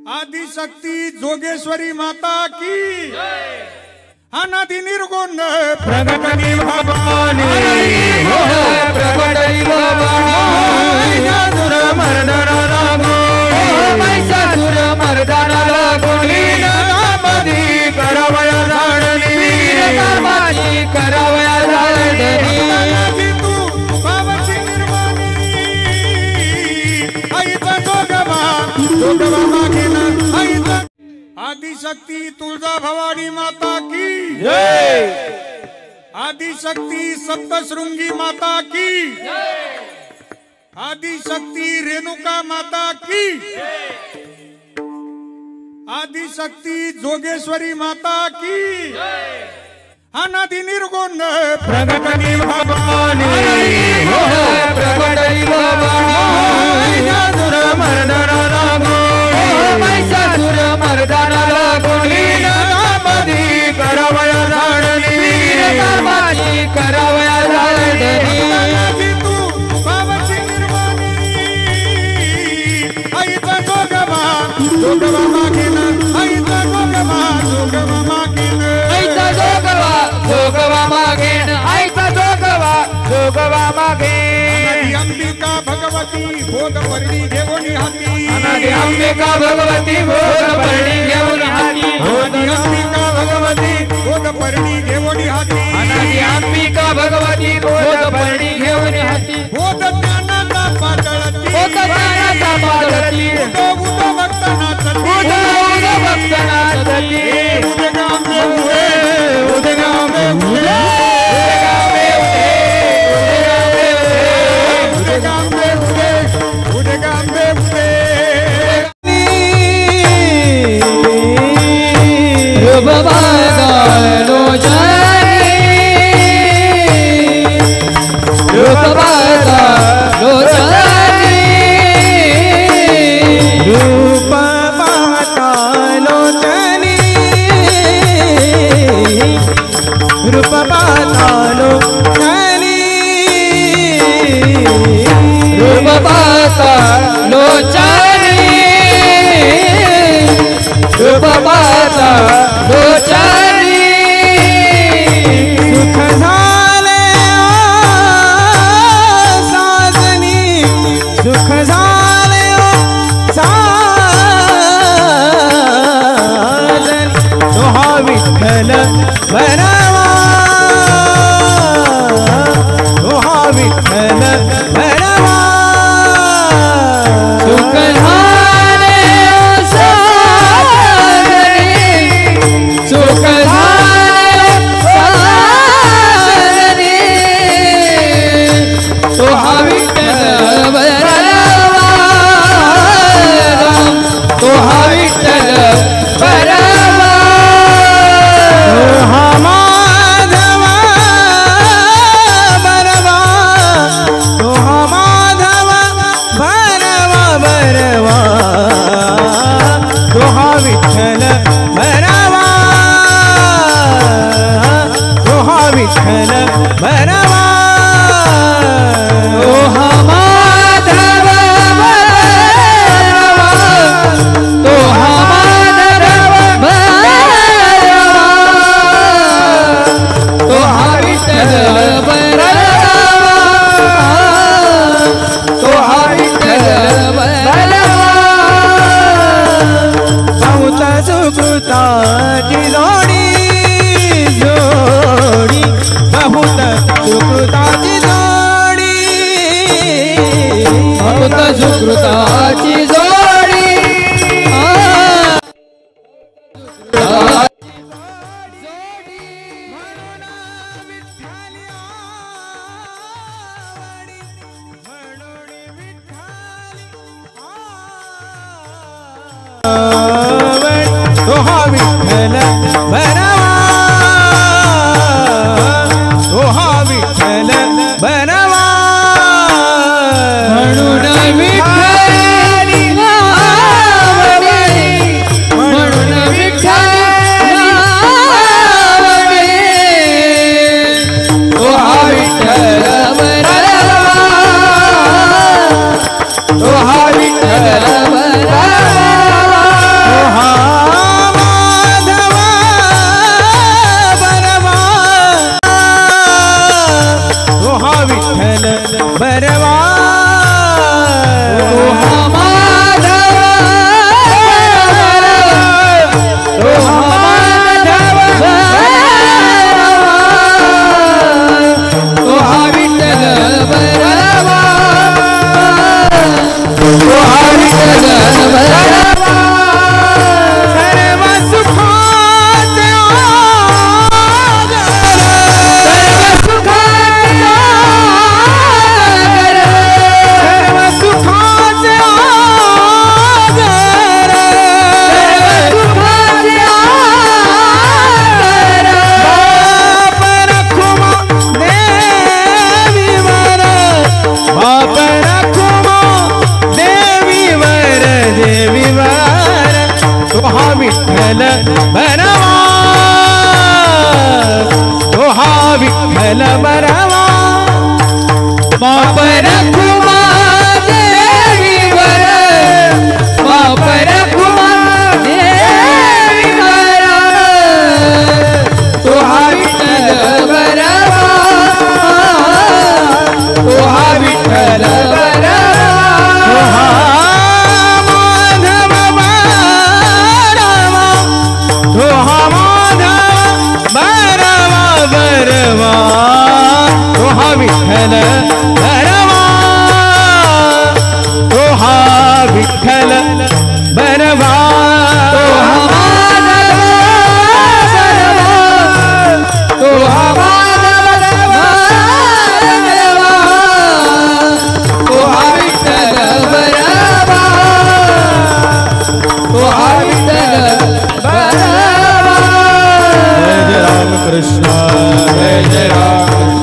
आदिशक्ती जोगेश्वरी माता की अनादि निर्गुण प्रगटनी भवानी प्रगटनी भवानी मर्दन लागो महिषासुर मर्दन लागो लीनामदी करावया झाडणी लीनामदी करावया झाडणी तू पावची निर्वाणी आईचा जोगवा मागे ना आईचा आदिशक्ती तुळजा भवानी माता की जय आदिशक्ती सप्तशृंगी माता की आदिशक्ती रेणुका माता की आदिशक्ती जोगेश्वरी माता की अनादि निर्गुण प्रगटनी भवानी प्रगटनी भवानी मर्दन लागो महिषासुर मर्दन लागो लीनामदी करावया झाडणी लीनामदी करावया झाडणी तू पावची निर्वाणी आईचा जोगवा मागे ना आईचा जोगवा मागे ना आईचा जोगवा मागेन आईचा जोगवा मागेन अंबिका भगवती भोग परणी घेऊन हाती अनादि अंबिका भगवती भोग परणी घेऊन हाती अंबिका भगवती भोग परणी घेऊन हाती अनादि अंबिका भगवती भोग परणी घेऊन हाती भोग ज्ञानाचा पातळती भोग ज्ञानाचा पातळती उदो भक्तांना चलती उदो भक्तांना चलती उदगामे उदगामे सुकृताची जोडी विठ्ठल बरवा तो हा विठ्ठल बरवा मापर खुमा देवीवर मापर खुमा देवीवर तो हा विठ्ठल बरवा तो हा विठ्ठल बरवा तो हा माधव बरवा तो हा माधव बरवा बरवा तो हा विठ्ठल बरवा तो हा विठ्ठल बरवा तो हा माधव बरवा तो हा माधव बरवा तो हा विठ्ठल बरवा तो हा विठ्ठल बरवा जय राम कृष्ण जय राम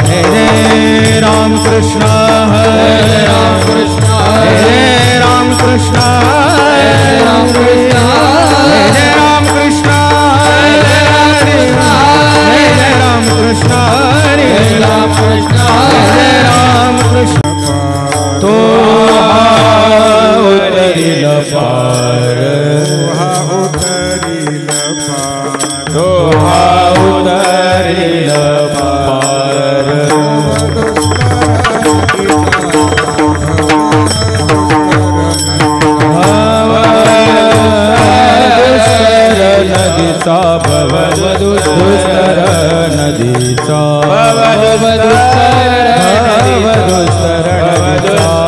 जय राम कृष्ण जय राम कृष्ण जय राम कृष्ण जय राम कृष्ण जय राम कृष्ण जय राम कृष्ण जय राम कृष्ण जय राम कृष्ण तो उतरिल पार उतरिल पार तो उतरिल पार नदीचा दुस्तर नदीचा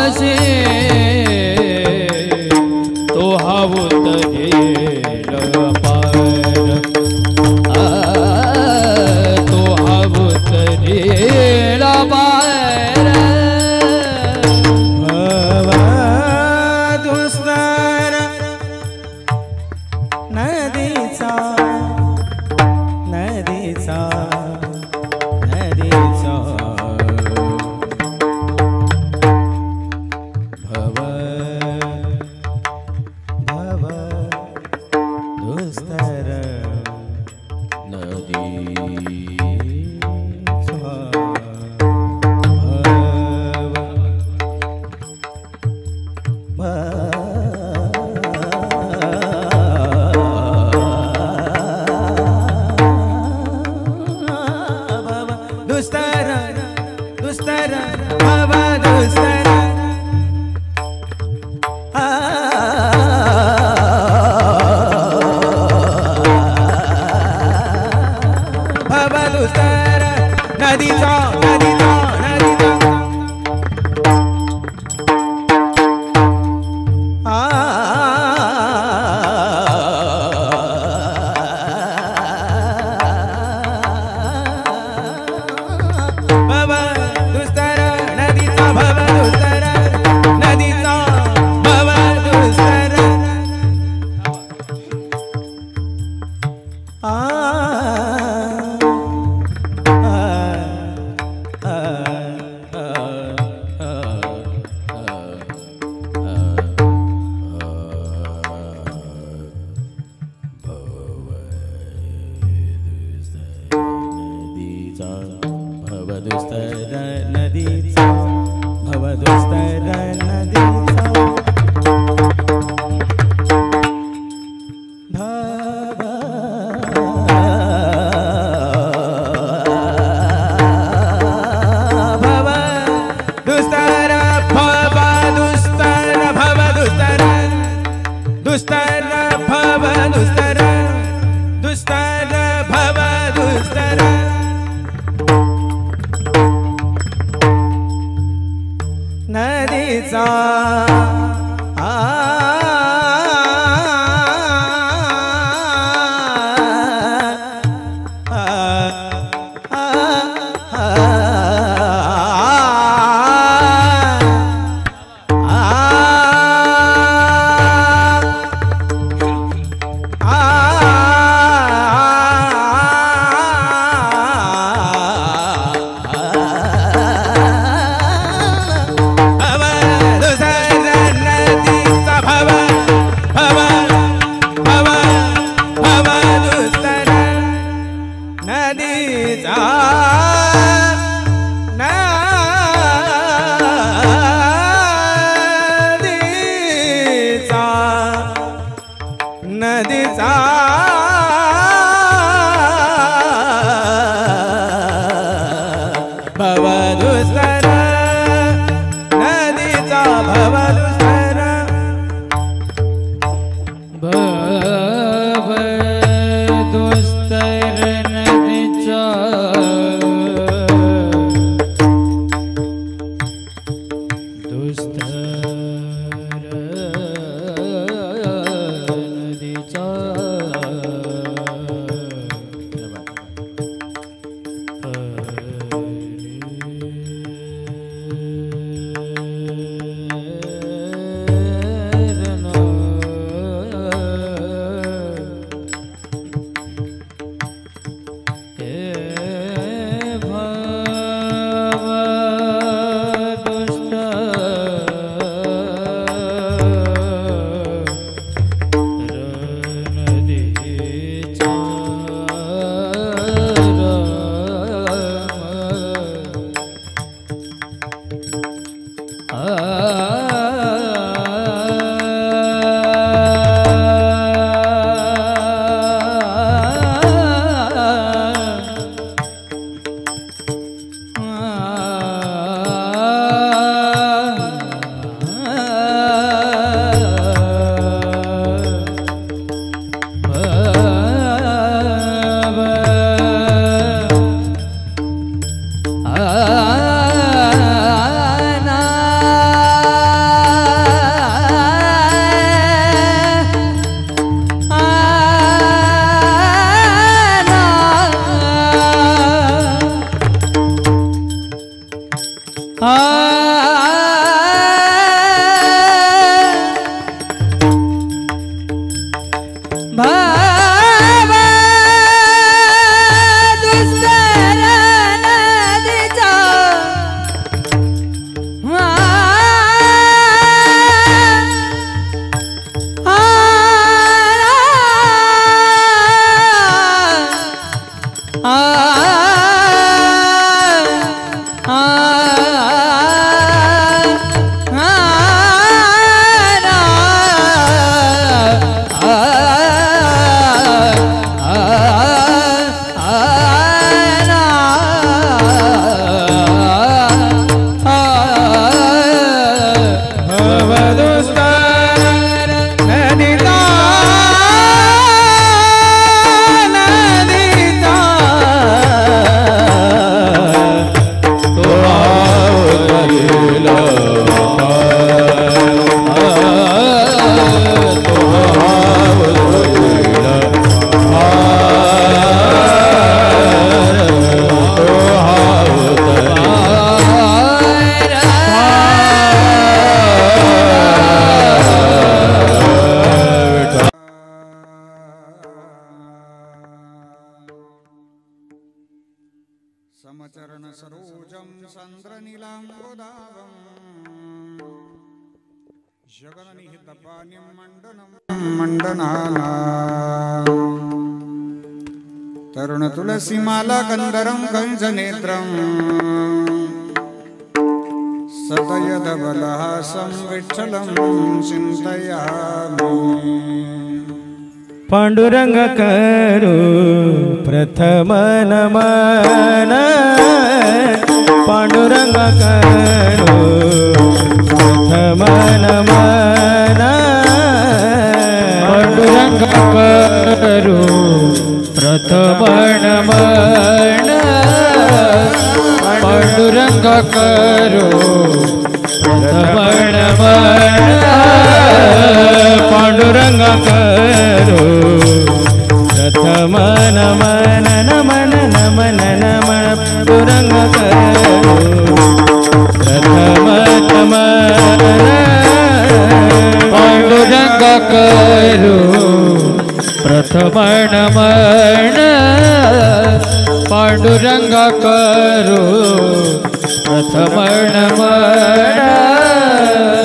पासे तो हावतरेल पार तो हावतरेल पार भवदुस्तर नदीचा नदीचा नदीचा भव भव दुस्तर नदीचा दुस्तर दुस्तर भव दुस्तर भव दुस्तर नदीचा नदीचा नदीचा भव दुस्तर नदीचा भव दुस्तर नदीचा भव दुस्तर भवदुस्तर नदीचा भवदुस्तर नदीचा भव भवदुस्तर भवदुस्तर भवदुस्तर दुस्तर भवदुस्तर दुस्तर भवदुस्तर नदीचा नदीचा भवदुस्तर नदीचा भवदुस्तर भवदुस्तर नदीचा दुस्तर सलिलाम्बुदावम् जगन्निहितपानिं मण्डनाना तरुणतुलसीमाला कन्दरं कंसनेत्रम् सतयदबलहासं विठ्ठलं चिन्तयामि पांडुरंग करू प्रथम नमन पांडुरंग करू प्रथम नमन पांडुरंग करू प्रथम नमन पांडुरंग करू प्रथम नमन पांडुरंग करू प्रथम नमन नमन नमन नमन पांडुरंग करू प्रथम नमन पांडुरंग करू प्रथम नमन पांडुरंग करू प्रथम नमन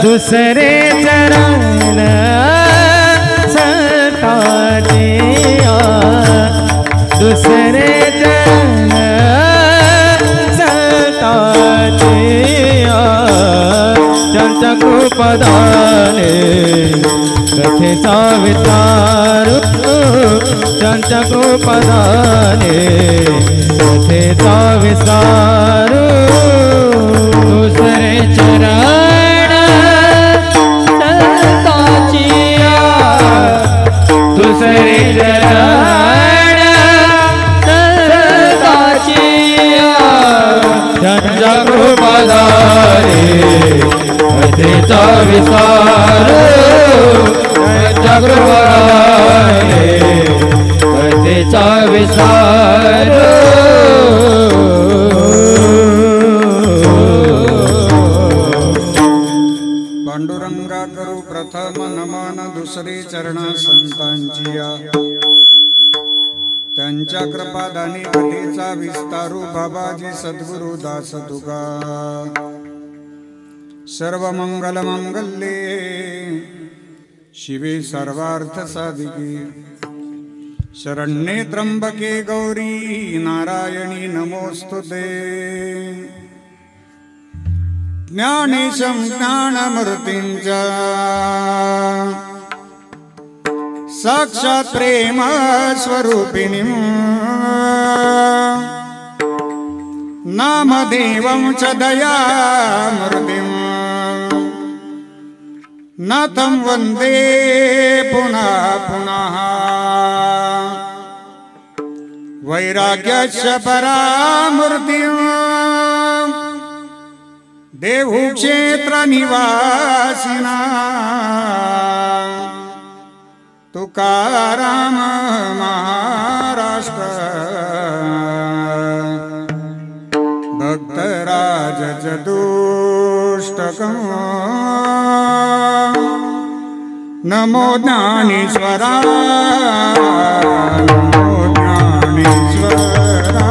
दुसरे चरण सताजिया दुसरे चरण सताजिया त्यांच्या कृपदाने कथेचा विचार त्यांच्या कृपदाने कथेचा विस्तार दुसरे चरण सताजिया दुसरे चरण सताजिया त्यांच्या कृपदाने कथेचा विस्तार त्यांच्या कृपदाने कथेचा विस्तार पांडुरंगा करू प्रथम नमन दुसरे चरण संतांचिया त्यांच्या कृपादानी कथेचा विस्तारू बाबाजी सद्गुरु दास तुका सर्व मंगल मंगल्ये शिवे सर्वार्थ साधिके शरण्ये त्र्यंबके गौरी नारायणी नमोस्तुते ज्ञानेशं ज्ञानमूर्तिं च साक्षात् प्रेम स्वरूपिणीं नामदेवं च दयामूर्तिं नाथं वन्दे पुनः पुनः वैराग्यस्य परामूर्तिं देहु क्षेत्र निवासिना तुकाराम महाराष्ट्र भक्तराज चतुष्टकं नमो ज्ञानेश्वरा नमो ज्ञानेश्वरा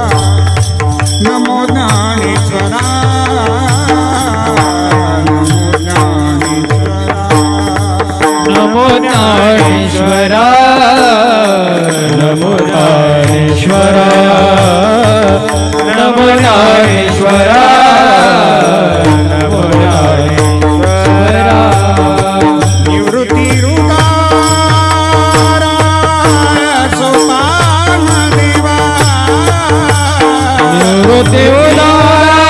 नमो ज्ञानेश्वरा नमो ज्ञानेश्वरा नमो ज्ञानेश्वरा नमो ज्ञानेश्वरा नमो ज्ञानेश्वरा निवृत्ती रुकारा सोपान देवा निवृत्ती उदारा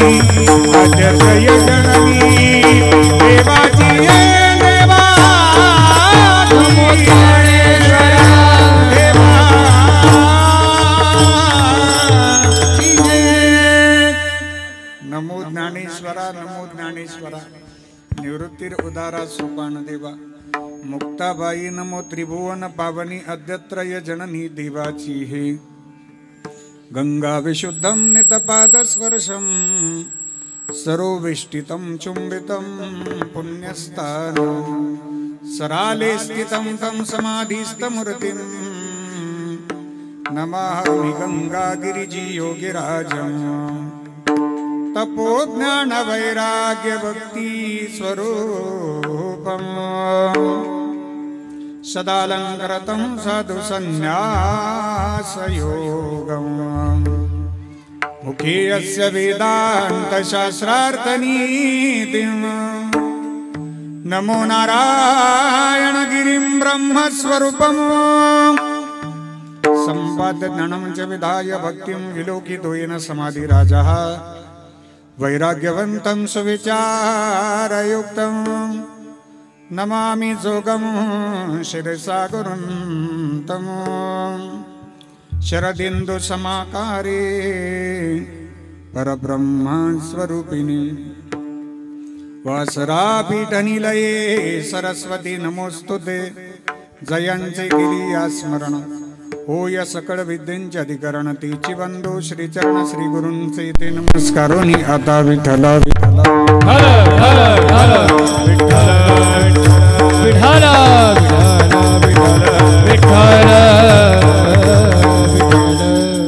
आद्यत्रय जननी देवाची देवा नमो ज्ञानेश्वरा नमो ज्ञानेश्वरा नमो ज्ञानेश्वरा निवृत्तीर उदारा सोपान देवा मुक्ताबाई नमो त्रिभुवन पावनी अद्यत्रय जननी देवाची हे गंगा विशुद्धं नितपादस्पर्शं सरोवेष्टितं चुंबितं पुण्यस्थानं सराले स्थितं तं समाधिस्थमूर्तिं नमामि गंगागिरिजी योगिराजम् तपो ज्ञान वैराग्य भक्ति स्वरूपम् सदालंकृतं साधु संन्यास योगम् मुखे अस्य वेदांत शास्त्रार्थ नीतिम् नमो नारायण गिरिं ब्रह्मस्वरूपम् संपाद्य ज्ञानं च विधाय भक्तिं विलोकितो येन समाधिराजः वैराग्यवन्तं सुविचारयुक्तं नमामि जोगं शिरसा गुरुं तं शरदिन्दुसमाकारे परब्रह्मस्वरूपिणी वासरापीठनिलये सरस्वती नमोस्तुते जयंचे गिरिया स्मरण होय सकळ विद्येंचे अधिकरण तीची बंधू श्रीचरण श्री गुरूंचे ते नमस्कारोनी आता विठ्ठल विठ्ठल हर हर हर विठ्ठल विठ्ठल विठ्ठल विठ्ठल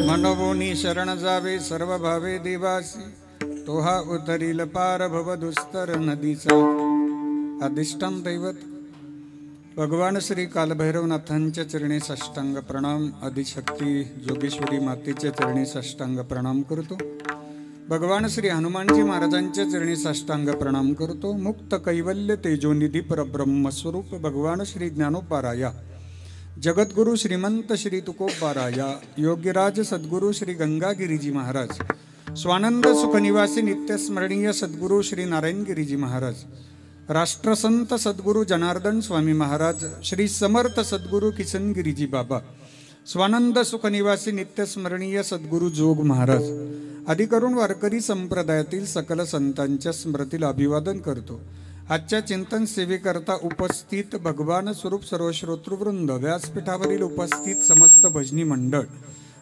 मनवोनी शरण जावे सर्व भावे देवासी तो हा उतरील पार भव दुस्तर नदीचा अधिष्ठान दैवत भगवान श्री कालभैरवनाथांच्या चरणी साष्टांग प्रणाम आदिशक्ती जोगेश्वरी मातेच्या चरणी साष्टांग प्रणाम करतो भगवान श्री हनुमानजी महाराजांच्या चरणी साष्टांग प्रणाम करतो मुक्त कैवल्य तेजोनिधी परब्रह्म स्वरूप भगवान श्री ज्ञानोपाराया जगद्गुरु श्रीमंत श्री तुकोबाराया योग्यराज सद्गुरु श्री गंगागिरीजी महाराज स्वानंद सुखनिवासी नित्यस्मरणीय सद्गुरु श्री नारायणगिरीजी महाराज राष्ट्रसंत सद्गुरु जनार्दन स्वामी महाराज श्री समर्थ सद्गुरु किसनगिरीजी बाबा स्वानंद सुखनिवासी नित्यस्मरणीय सद्गुरु जोग महाराज आदी करून वारकरी संप्रदायातील सकल संतांच्या स्मृतीला अभिवादन करतो आजच्या चिंतन सेवेकरता उपस्थित भगवान स्वरूप सर्व श्रोतृवृंद व्यासपीठावरील उपस्थित समस्त भजनी मंडळ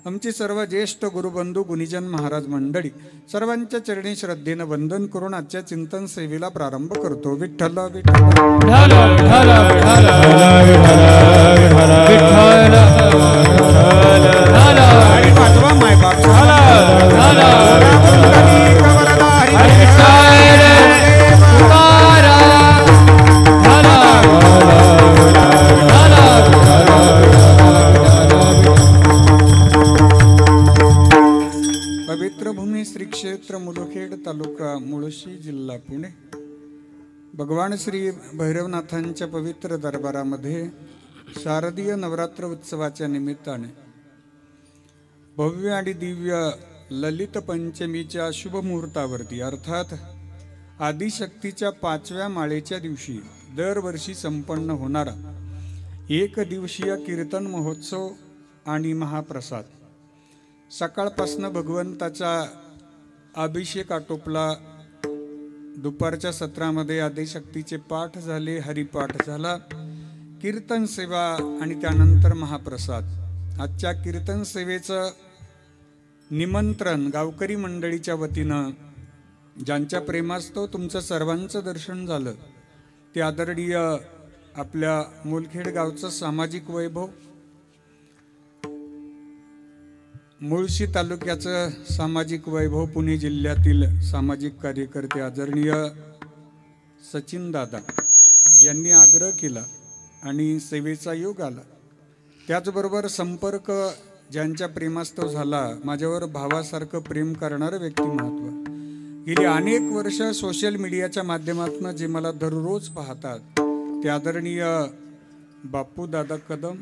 आमची सर्व ज्येष्ठ गुरुबंधू गुणीजन महाराज मंडळी सर्वांच्या चरणी श्रद्धेनं वंदन करून आजच्या चिंतन सेवेला प्रारंभ करतो विठ्ठल विठ्ठल विठ्ठल आणि पाचवा मायबाप पवित्र भूमी श्री क्षेत्र मुलखेड तालुका मुळशी जिल्हा पुणे भगवान श्री भैरवनाथांच्या पवित्र दरबारामध्ये शारदीय नवरात्र उत्सवाच्या निमित्ताने भव्य आणि दिव्य ललित पंचमीच्या शुभ मुहूर्तावरती अर्थात आदिशक्तीच्या 5व्या माळेच्या दिवशी दरवर्षी संपन्न होणारा एक दिवसीय कीर्तन महोत्सव आणि महाप्रसाद सकाळपासून भगवंताचा अभिषेक आटोपला दुपारच्या सत्रामध्ये आदिशक्तीचे पाठ झाले हरिपाठ झाला कीर्तन सेवा आणि त्यानंतर महाप्रसाद आजच्या कीर्तन सेवेचं निमंत्रण गावकरी मंडळीच्या वतीनं ज्यांच्या प्रेमास्तव तुमचं सर्वांचं दर्शन झालं ते आदरणीय आपल्या मुलखेड गावचं सामाजिक वैभव मुळशी तालुक्याचं सामाजिक वैभव पुणे जिल्ह्यातील सामाजिक कार्यकर्ते आदरणीय सचिन दादा यांनी आग्रह केला आणि सेवेचा योग आला त्याचबरोबर संपर्क ज्यांच्या प्रेमास्तव झाला माझ्यावर भावासारखं प्रेम करणारं व्यक्तिमत्व गेली अनेक वर्ष सोशल मीडियाच्या माध्यमातून जे मला दररोज पाहतात ते आदरणीय बापू दादा कदम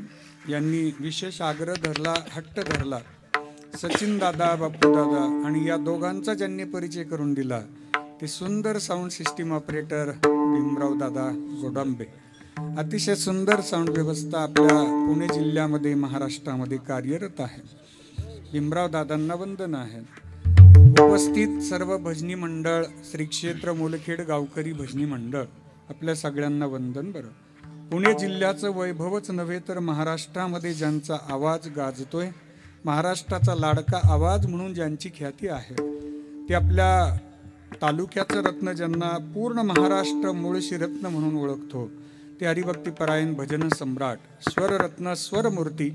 यांनी विशेष आग्रह धरला हट्ट धरला सचिन दादा, बापू दादा आणि या दोघांचा ज्यांनी परिचय करून दिला ते सुंदर साऊंड सिस्टीम ऑपरेटर भीमराव दादा गोडांबे. अतिशय सुंदर साऊंड व्यवस्था आपल्या पुणे जिल्ह्यामध्ये महाराष्ट्रामध्ये कार्यरत आहे. भीमराव दादांना वंदन आहे. उपस्थित सर्व भजनी मंडळ, श्री क्षेत्र मुलखेड गावकरी भजनी मंडळ, आपल्या सगळ्यांना वंदन. बरं, पुणे जिल्ह्याचं वैभवच नव्हे तर महाराष्ट्रामध्ये ज्यांचा आवाज गाजतोय, महाराष्ट्राचा लाडका आवाज म्हणून ज्यांची ख्याती आहे, ते आपल्या तालुक्याचं रत्न, ज्यांना पूर्ण महाराष्ट्र मुळशी रत्न म्हणून ओळखतो, ते हरिभक्तीपरायण भजन सम्राट, स्वररत्न, स्वरमूर्ती,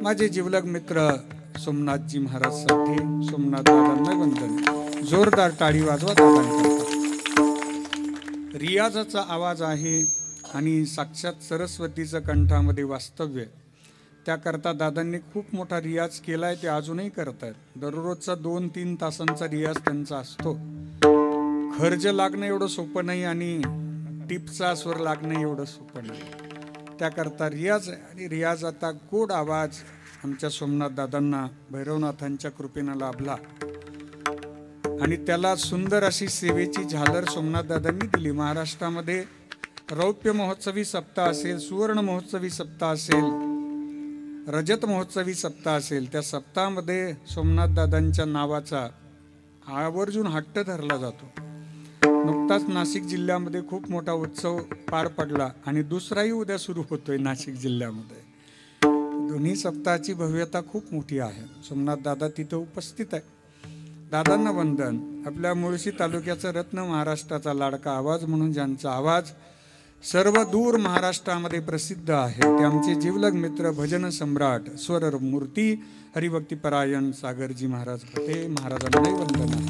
माझे जिवलग मित्र सोमनाथजी महाराज साठे. सोमनाथ दादांना वंदन. जोरदार टाळी वाजवा दादांकरता. रियाजाचा आवाज आहे आणि साक्षात सरस्वतीचं कंठामध्ये वास्तव्य. त्याकरता दादांनी खूप मोठा रियाज केलाय, ते अजूनही करतायत. दररोजचा 2-3 तासांचा रियाज त्यांचा असतो. खर्ज लागणं एवढं सोपं नाही आणि टिपचा स्वर लागणं एवढं सोपं नाही. त्याकरता रियाज आहे आणि रियाज आता गोड आवाज आमच्या सोमनाथ दादांना भैरवनाथांच्या कृपेनं लाभला आणि त्याला सुंदर अशी सेवेची झालर सोमनाथ दादांनी दिली. महाराष्ट्रामध्ये रौप्य महोत्सवी सप्ताह असेल, सुवर्ण महोत्सवी सप्ताह असेल, रजत महोत्सवी सप्ताह असेल, त्या सप्ताहामध्ये सोमनाथ दादांच्या नावाचा आवर्जून हट्ट धरला जातो. नुकताच नाशिक जिल्ह्यामध्ये खूप मोठा उत्सव पार पडला आणि दुसराही उद्या सुरू होतोय नाशिक जिल्ह्यामध्ये. दोन्ही सप्ताहाची भव्यता खूप मोठी आहे. सोमनाथ दादा तिथं उपस्थित आहे. दादांना वंदन. आपल्या मुळशी तालुक्याचं रत्न, महाराष्ट्राचा लाडका आवाज म्हणून ज्यांचा आवाज सर्व दूर महाराष्ट्रामध्ये प्रसिद्ध आहे, ते आमचे जिवलग मित्र भजन सम्राट, स्वरमूर्ती, हरिभक्तीपरायण सागरजी महाराज भटे. महाराजांनाही वंदन आहे.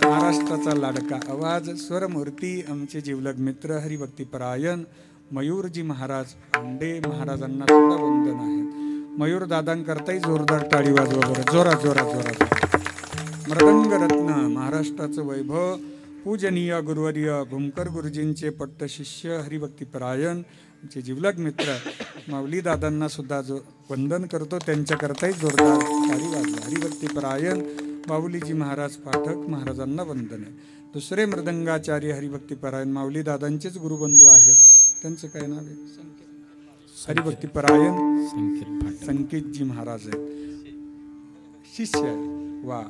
महाराष्ट्राचा लाडका आवाज, स्वरमूर्ती, आमचे जिवलग मित्र हरिभक्तीपरायण मयूरजी महाराज आंडे. महाराजांना सुद्धा वंदन आहे. मयूर दादांकरताही जोरदार टाळी वाजवा बरं. जोरा जोरा जोरा. मृदंग रत्न, महाराष्ट्राचं वैभव, पूजनीय गुरुवर्य भूमकर गुरुजींचे पट्ट शिष्य हरिभक्तीपरायण आमचे जिवलग मित्र माऊली दादांना सुद्धा जो वंदन करतो, त्यांच्याकरताही जोरदार टाळी वाजवा. हरिभक्तीपरायण माऊलीजी महाराज पाठक, महाराजांना वंदन आहे. दुसरे मृदंगाचार्य हरिभक्तीपरायण माऊली दादांचेच गुरुबंधू आहेत. त्यांचं काय नाव आहे? हरिभक्तीपरायण संकेतजी महाराज आहेत, शिष्य आहे. वा,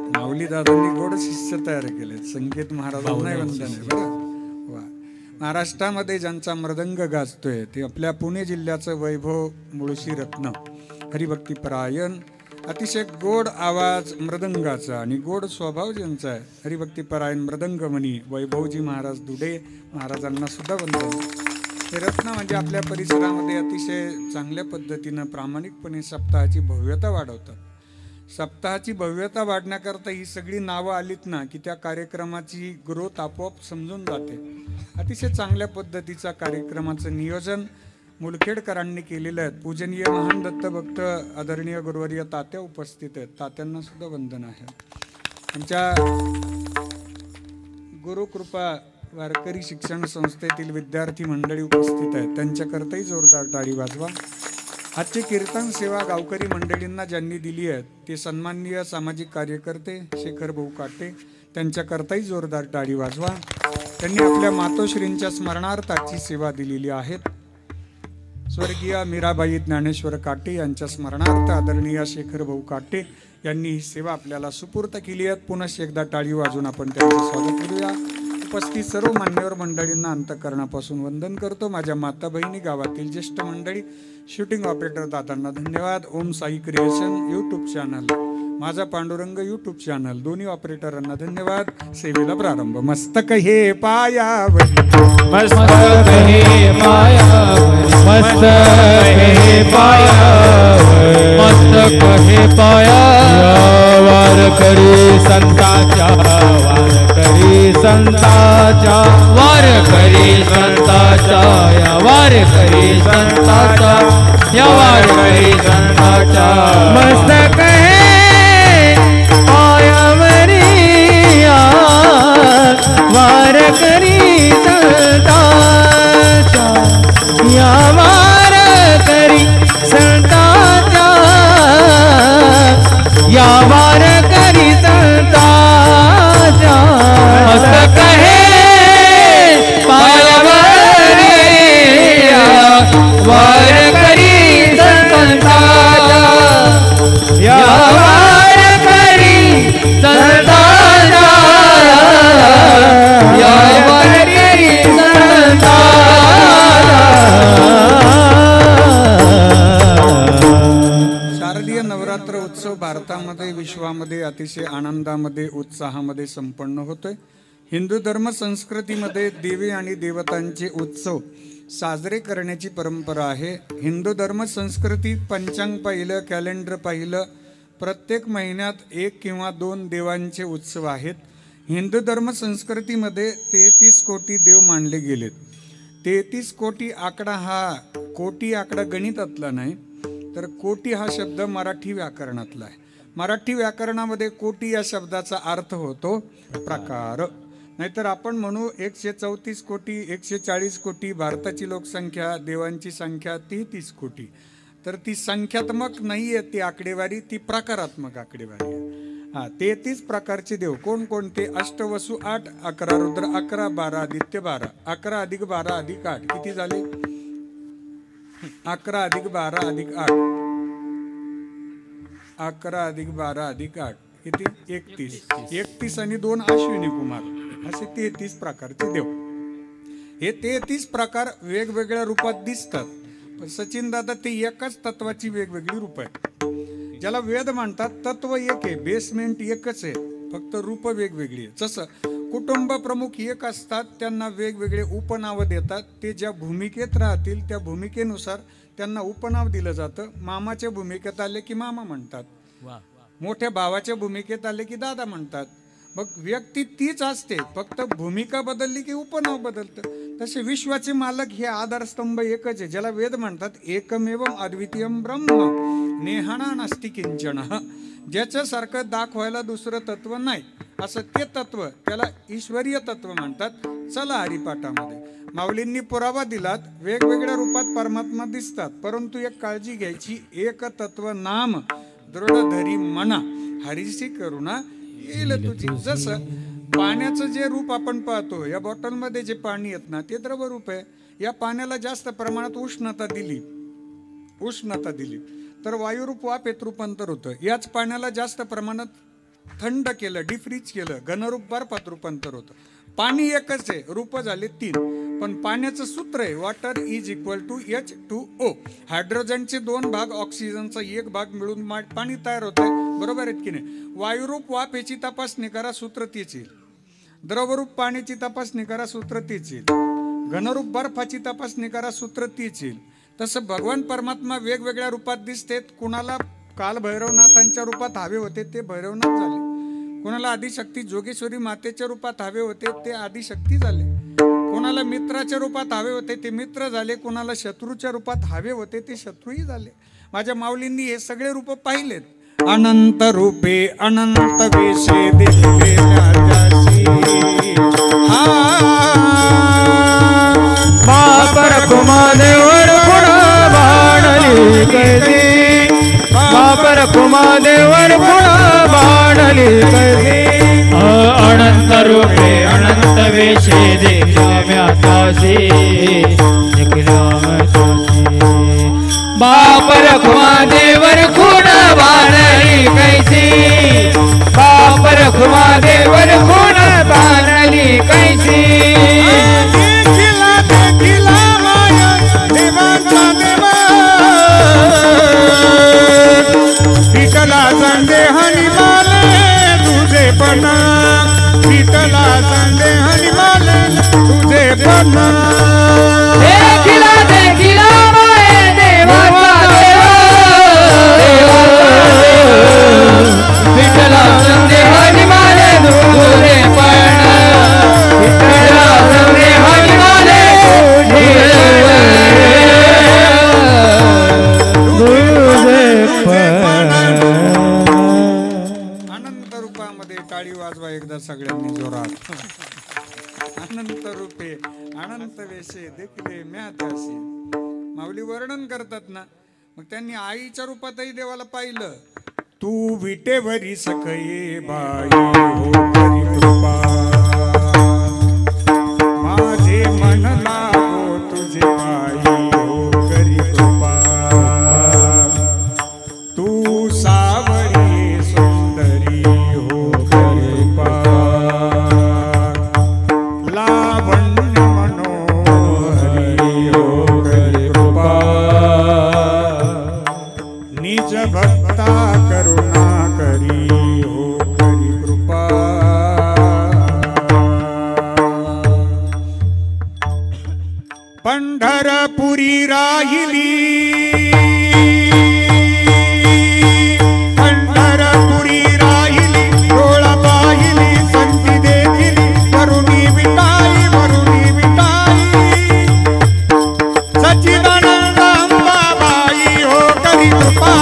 माऊली दादांनी गोड शिष्य तयार केले. संकेत महाराजांना वंदन आहे बरं. वा, महाराष्ट्रामध्ये ज्यांचा मृदंग गाजतोय ते आपल्या पुणे जिल्ह्याचं वैभव मुळशी रत्न हरिभक्तीपरायण. अतिशय गोड आवाज मृदंगाचा आणि गोड स्वभाव ज्यांचा आहे, हरिभक्तीपरायण मृदंगमणी वैभवजी महाराज दुडे. महाराजांना सुद्धा वंदन. हे रत्न म्हणजे आपल्या परिसरामध्ये अतिशय चांगल्या पद्धतीनं प्रामाणिकपणे सप्ताहाची भव्यता वाढवतात. सप्ताहाची भव्यता वाढण्याकरता ही सगळी नावं आलीत ना की त्या कार्यक्रमाची ग्रोथ आपोआप समजून जाते. अतिशय चांगल्या पद्धतीचा कार्यक्रमाचं नियोजन मुलखेडकरांनी केलेलं आहे. पूजनीय महान दत्तभक्त आदरणीय गुरुवर्य तात्या उपस्थित आहेत. तात्यांना सुद्धा वंदन आहे. आमच्या गुरुकृपा वारकरी शिक्षण संस्थेतील विद्यार्थी मंडळी उपस्थित आहेत. त्यांच्याकरताही जोरदार टाळी वाजवा. आजची कीर्तन सेवा गावकरी मंडळींना ज्यांनी दिली आहे ते सन्माननीय सामाजिक कार्यकर्ते शेखर भाऊ काटे, त्यांच्याकरताही जोरदार टाळी वाजवा. त्यांनी आपल्या मातोश्रींच्या स्मरणार्थाची सेवा दिलेली आहे. स्वर्गीय मीराबाई ज्ञानेश्वर काटे यांच्या स्मरणार्थ आदरणीय शेखर भाऊ काटे यांनी ही सेवा आपल्याला सुपूर्त केली आहे. पुन्हा एकदा टाळी वाजून आपण त्यांचं स्वागत करूया. उपस्थित सर्व मान्यवर मंडळींना अंतःकरणापासून वंदन करतो. माझ्या माता बहिणी, गावातील ज्येष्ठ मंडळी, शूटिंग ऑपरेटर दादांना धन्यवाद. ओम साई क्रिएशन यूट्यूब चॅनल, माझा पांडुरंग यूट्यूब चॅनल, दोन्ही ऑपरेटरांना धन्यवाद. सेवेला प्रारंभ. मस्तक हे पायावरी, मस्तक हे पायावरी, मस्तक हे पायावरी, मस्तक हे पायावरी, वारकरी संतांच्या, वारकरी संतांच्या, वारकरी संतांच्या, या वारकरी संतांच्या, या वारकरी संतांच्या, मस्तक हे पायावरी, वारकरी संतांच्या, या वारकरी संतांच्या, अतिशय आनंदामध्ये उत्साहामध्ये संपन्न होतोय. हिंदू धर्म संस्कृतीमध्ये देवी आणि देवतांचे उत्सव साजरे करण्याची परंपरा आहे. हिंदू धर्म संस्कृती पंचांग पाहिलं, कॅलेंडर पाहिलं, प्रत्येक महिन्यात 1 किंवा 2 देवांचे उत्सव आहेत. हिंदू धर्म संस्कृतीमध्ये 33 कोटी देव मानले गेलेत. 33 कोटी आकडा हा कोटी आकडा गणितातला नाही, तर कोटी हा शब्द मराठी व्याकरणातला आहे. मराठी व्याकरणामध्ये कोटी या शब्दाचा अर्थ होतो प्रकार. नाहीतर आपण म्हणू 134 कोटी, 140 कोटी भारताची लोकसंख्या, देवांची संख्या 33 कोटी. तर ती संख्यात्मक नाही आहे ती आकडेवारी, ती प्रकारात्मक आकडेवारी आहे. 33 प्रकारचे देव कोणकोणते? अष्टवसु 8, 11 रुद्र 11, 12 आदित्य 12, 11 अधिक 12 अधिक 8 किती झाले? 11 अधिक 12 अधिक 8, 11 अधिक 12 अधिक 8 किती? 31. 31 आणि 2 अश्विनी कुमार असे 33 प्रकारचे देव. हे 33 प्रकार वेगवेगळ्या रूपात दिसतात, पण सचिन दादा ते एकाच तत्वाची वेगवेगळी रूप आहेत. ज्याला वेद म्हणतात तत्व एक आहे, बेसमेंट एकच आहे, फक्त रूप वेगवेगळी आहे. जसं कुटुंब प्रमुख एक असतात, त्यांना वेगवेगळे उपनाव देतात. ते ज्या भूमिकेत राहतील त्या भूमिकेनुसार त्यांना उपनाव दिलं जातं. मामाच्या भूमिकेत आले की मामा म्हणतात, मोठ्या भावाच्या भूमिकेत आले की दादा म्हणतात. मग व्यक्ती तीच असते, फक्त भूमिका बदलली की उपनाव बदलतं. तसे विश्वाचे मालक हे आधारस्तंभ एकच आहे, ज्याला वेद म्हणतात एकमेवम अद्वितीयम ब्रह्म नेहाना नास्ति किंचन. ज्याच्यासारखं दाखवायला दुसरं तत्व नाही, असं ते तत्व, त्याला ईश्वरीय तत्व म्हणतात. चला हरिपाठामध्ये माऊलींनी पुरावा दिलात, वेगवेगळ्या रूपात परमात्मा दिसतात, परंतु एक काळजी घ्यायची, एक तत्व नाम दृढ धरी मना हरिसी करुणा येईल तुझी. जसं पाण्याचं जे रूप आपण पाहतो, या बॉटलमध्ये जे पाणी येत ना ते द्रव रूप आहे. या पाण्याला जास्त प्रमाणात उष्णता दिली तर वायुरूप वाफेत रूपांतर होतं. याच पाण्याला जास्त प्रमाणात थंड केलं, डिफ्रीज केलं, घनरूप बर्फात रूपांतर होतं. पाणी एकच आहे, रूप झाले 3, पण पाण्याचं सूत्र आहे water is equal to H2O. हायड्रोजनचे 2 भाग, ऑक्सिजनचा 1 भाग मिळून पाणी तयार होतंय, बरोबर आहेत की नाही? वायुरूप वाफेची तपासणी करा, सूत्र तीच येईल. द्रवरूप पाण्याची तपासणी करा, सूत्र तीच येईल. घनरूप बर्फाची तपासणी करा, सूत्र तीच येईल. तसं भगवान परमात्मा वेगवेगळ्या रूपात दिसतेत. कुणाला काल भैरवनाथांच्या रूपात हवे होते ते भैरवनाथ झाले, कोणाला आदिशक्ती जोगेश्वरी मातेच्या रूपात हवे होते ते आदिशक्ती झाले, कोणाला मित्राच्या रूपात हवे होते ते मित्र झाले, कोणाला शत्रूच्या रूपात हवे होते ते शत्रूही झाले. माझ्या माऊलींनी हे सगळे रूप पाहिलेत. अनंत रूपे अनंत वेशे दिसले माझ्याशी, बापर कुमादेवर पुढा बाणली कैदी, बापर कुमादेवर पुढा बाणली कैदी. अनंत रूपे अनंत वेशे देखला म्यातासी, देखला म्यातासी. बापर कुमादेवर खुणा बाणली कैसी, बापर कुमादेवर खुणा बाणली कैसी. विठला संदेहानी माले तुझे पण, विठला संदेहानी माले तुझे पण. देखिला देखिला माये देवाचा देवा, विठला संदेहानी माले तुझे पण, विठला संदेहानी माले अनंत रूपामध्ये टाळी वाजवा एकदा सगळ्यांनी जोरात. अनंत रूपे अनंत वेशे देखले म्यातासी. माऊली वर्णन करतात ना, मग त्यांनी आईच्या रूपातही देवाला पाहिलं. तू विटेवरी सखये बाई हो करी कृपा, माझे मन लागो तुझे बाई हो करी कृपा. तू सावरी सुंदरी हो कृपा, लावण्य मनोहरी हो कृपा. निज भक्ता करुणा करी हो पंढरपुरी राहिली, पंढरपुरी राहिली, डोळा पाहिली, संती देखिली, वरुणी विटाई, वरुणी विटाई. सच्चिदानंद अंबाबाई हो करी कृपा,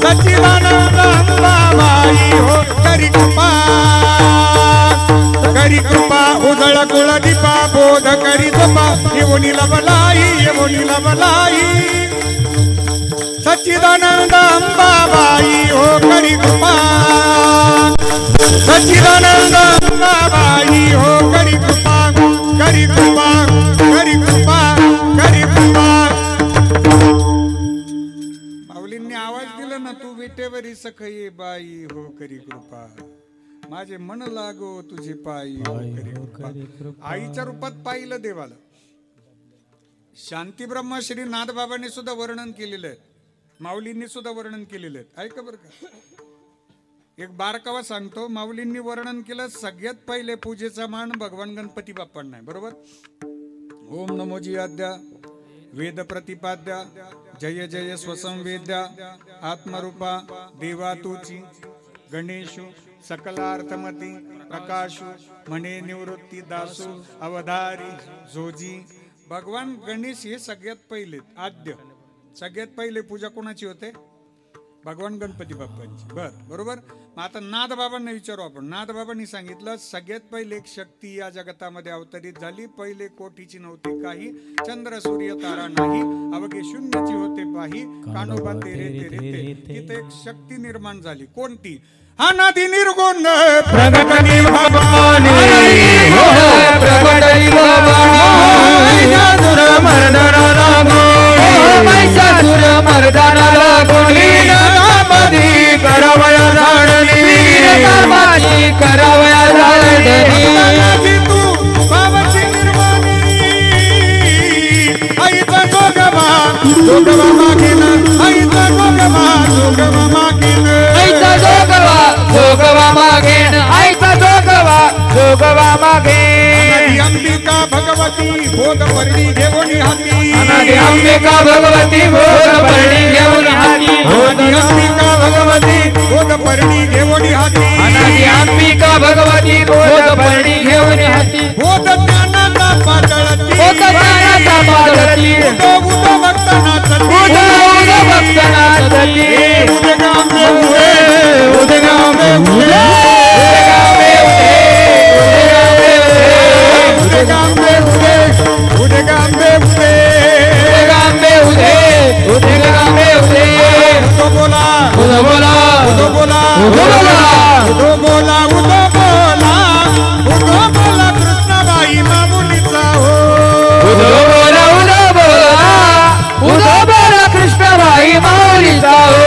सच्चिदानंद अंबाबाई हो करी कृपा, करी कृपा. उजळ कुळ दीपा बोध करी झोपा, येवणी लवलाई, येवणी लवलाई. सच्चिदानंद अंबाबाई हो करी कृपा, सच्चिदानंद अंबाबाई हो करी कृपा, करी कृपा, करी कृपा, करी कृपा. माऊलींनी आवाज दिला ना, तू विटेवरी सखई बाई हो करी कृपा, माझे मन लागो तुझे पायी हो करी कृपा. आईच्या रूपात पाहिलं देवाला. शांती ब्रह्मा श्री नाथबाबांनी सुद्धा वर्णन केलेलं आहे, माऊलींनी सुद्धा वर्णन केलेलं आहे. ऐका बरं का, एक बारकावा सांगतो. माऊलींनी वर्णन केलं, सगळ्यात पहिले पूजेचा मान भगवान गणपती बाप्पांना आहे, बरोबर. ओम नमोजी आद्या वेद प्रतिपाद्या, जय जय स्वसंवेद्या, आत्मरूपा देवा तुची, गणेशु सकलार्थमती, प्रकाशु म्हणे निवृत्ती दासू, अवधारी जोजी. भगवान गणेश हे सगळ्यात पहिले आद्य. सगळ्यात पहिले पूजा कोणाची होते? भगवान गणपती बाप्पांची. बरोबर. मग आता नाथबाबांना विचारू आपण. नाथबाबांनी सांगितलं, सगळ्यात पहिले एक शक्ती या जगतामध्ये अवतरित झाली. पहिले कोटीची नव्हती काही, चंद्र सूर्य तारा नाही, अवघे शून्याची होते पाही, कानोबा तेरे तेरे ते. तिथे एक शक्ती निर्माण झाली. कोणती? अनादि निर्गुण प्रगटली भवानी, प्रगटली भवानी, महिषासुर मर्दना लागो, महिषासुर मर्दना लागो, लीलामधी करावया झाडली, लीलामधी करावया झाडली. तू बाबाची निर्वाणी, आईचा जोगवा, जोगवा मागेन, आईचा जोगवा, जोगवा मागेन, आईचा जोगवा, जोगवा मागेन, आईचा जोगवा, जोगवा मागेन. अनादि अंबिका भगवती भोग परणी घेऊन हाती, अनादि अंबिका भगवती भोग परणी घेऊन हाती, अनादि अंबिका भगवती भोग परणी घेऊन हाती, अनादि अंबिका भगवती भोग परणी घेऊन हाती. भोग ज्ञानाचा पातळती, भोग ज्ञानाचा पातळती, उदो उदो भक्तनाथती, उदो उदो भक्तनाथती. उदगामे उदे, उदगामे उदे, उदगामे उदे, उदगामे उदे, उदगामे उदे, उदगामे उदे. उदो बोला, उदो बोला, उदो बोला, उदो बोला, उदो बोला, उदो बोला, उदो बोला कृष्णाबाई मामुलीचा हो. उदो बोला, उदो बोला, उदो बोला कृष्णाबाई माऊलीचा हो.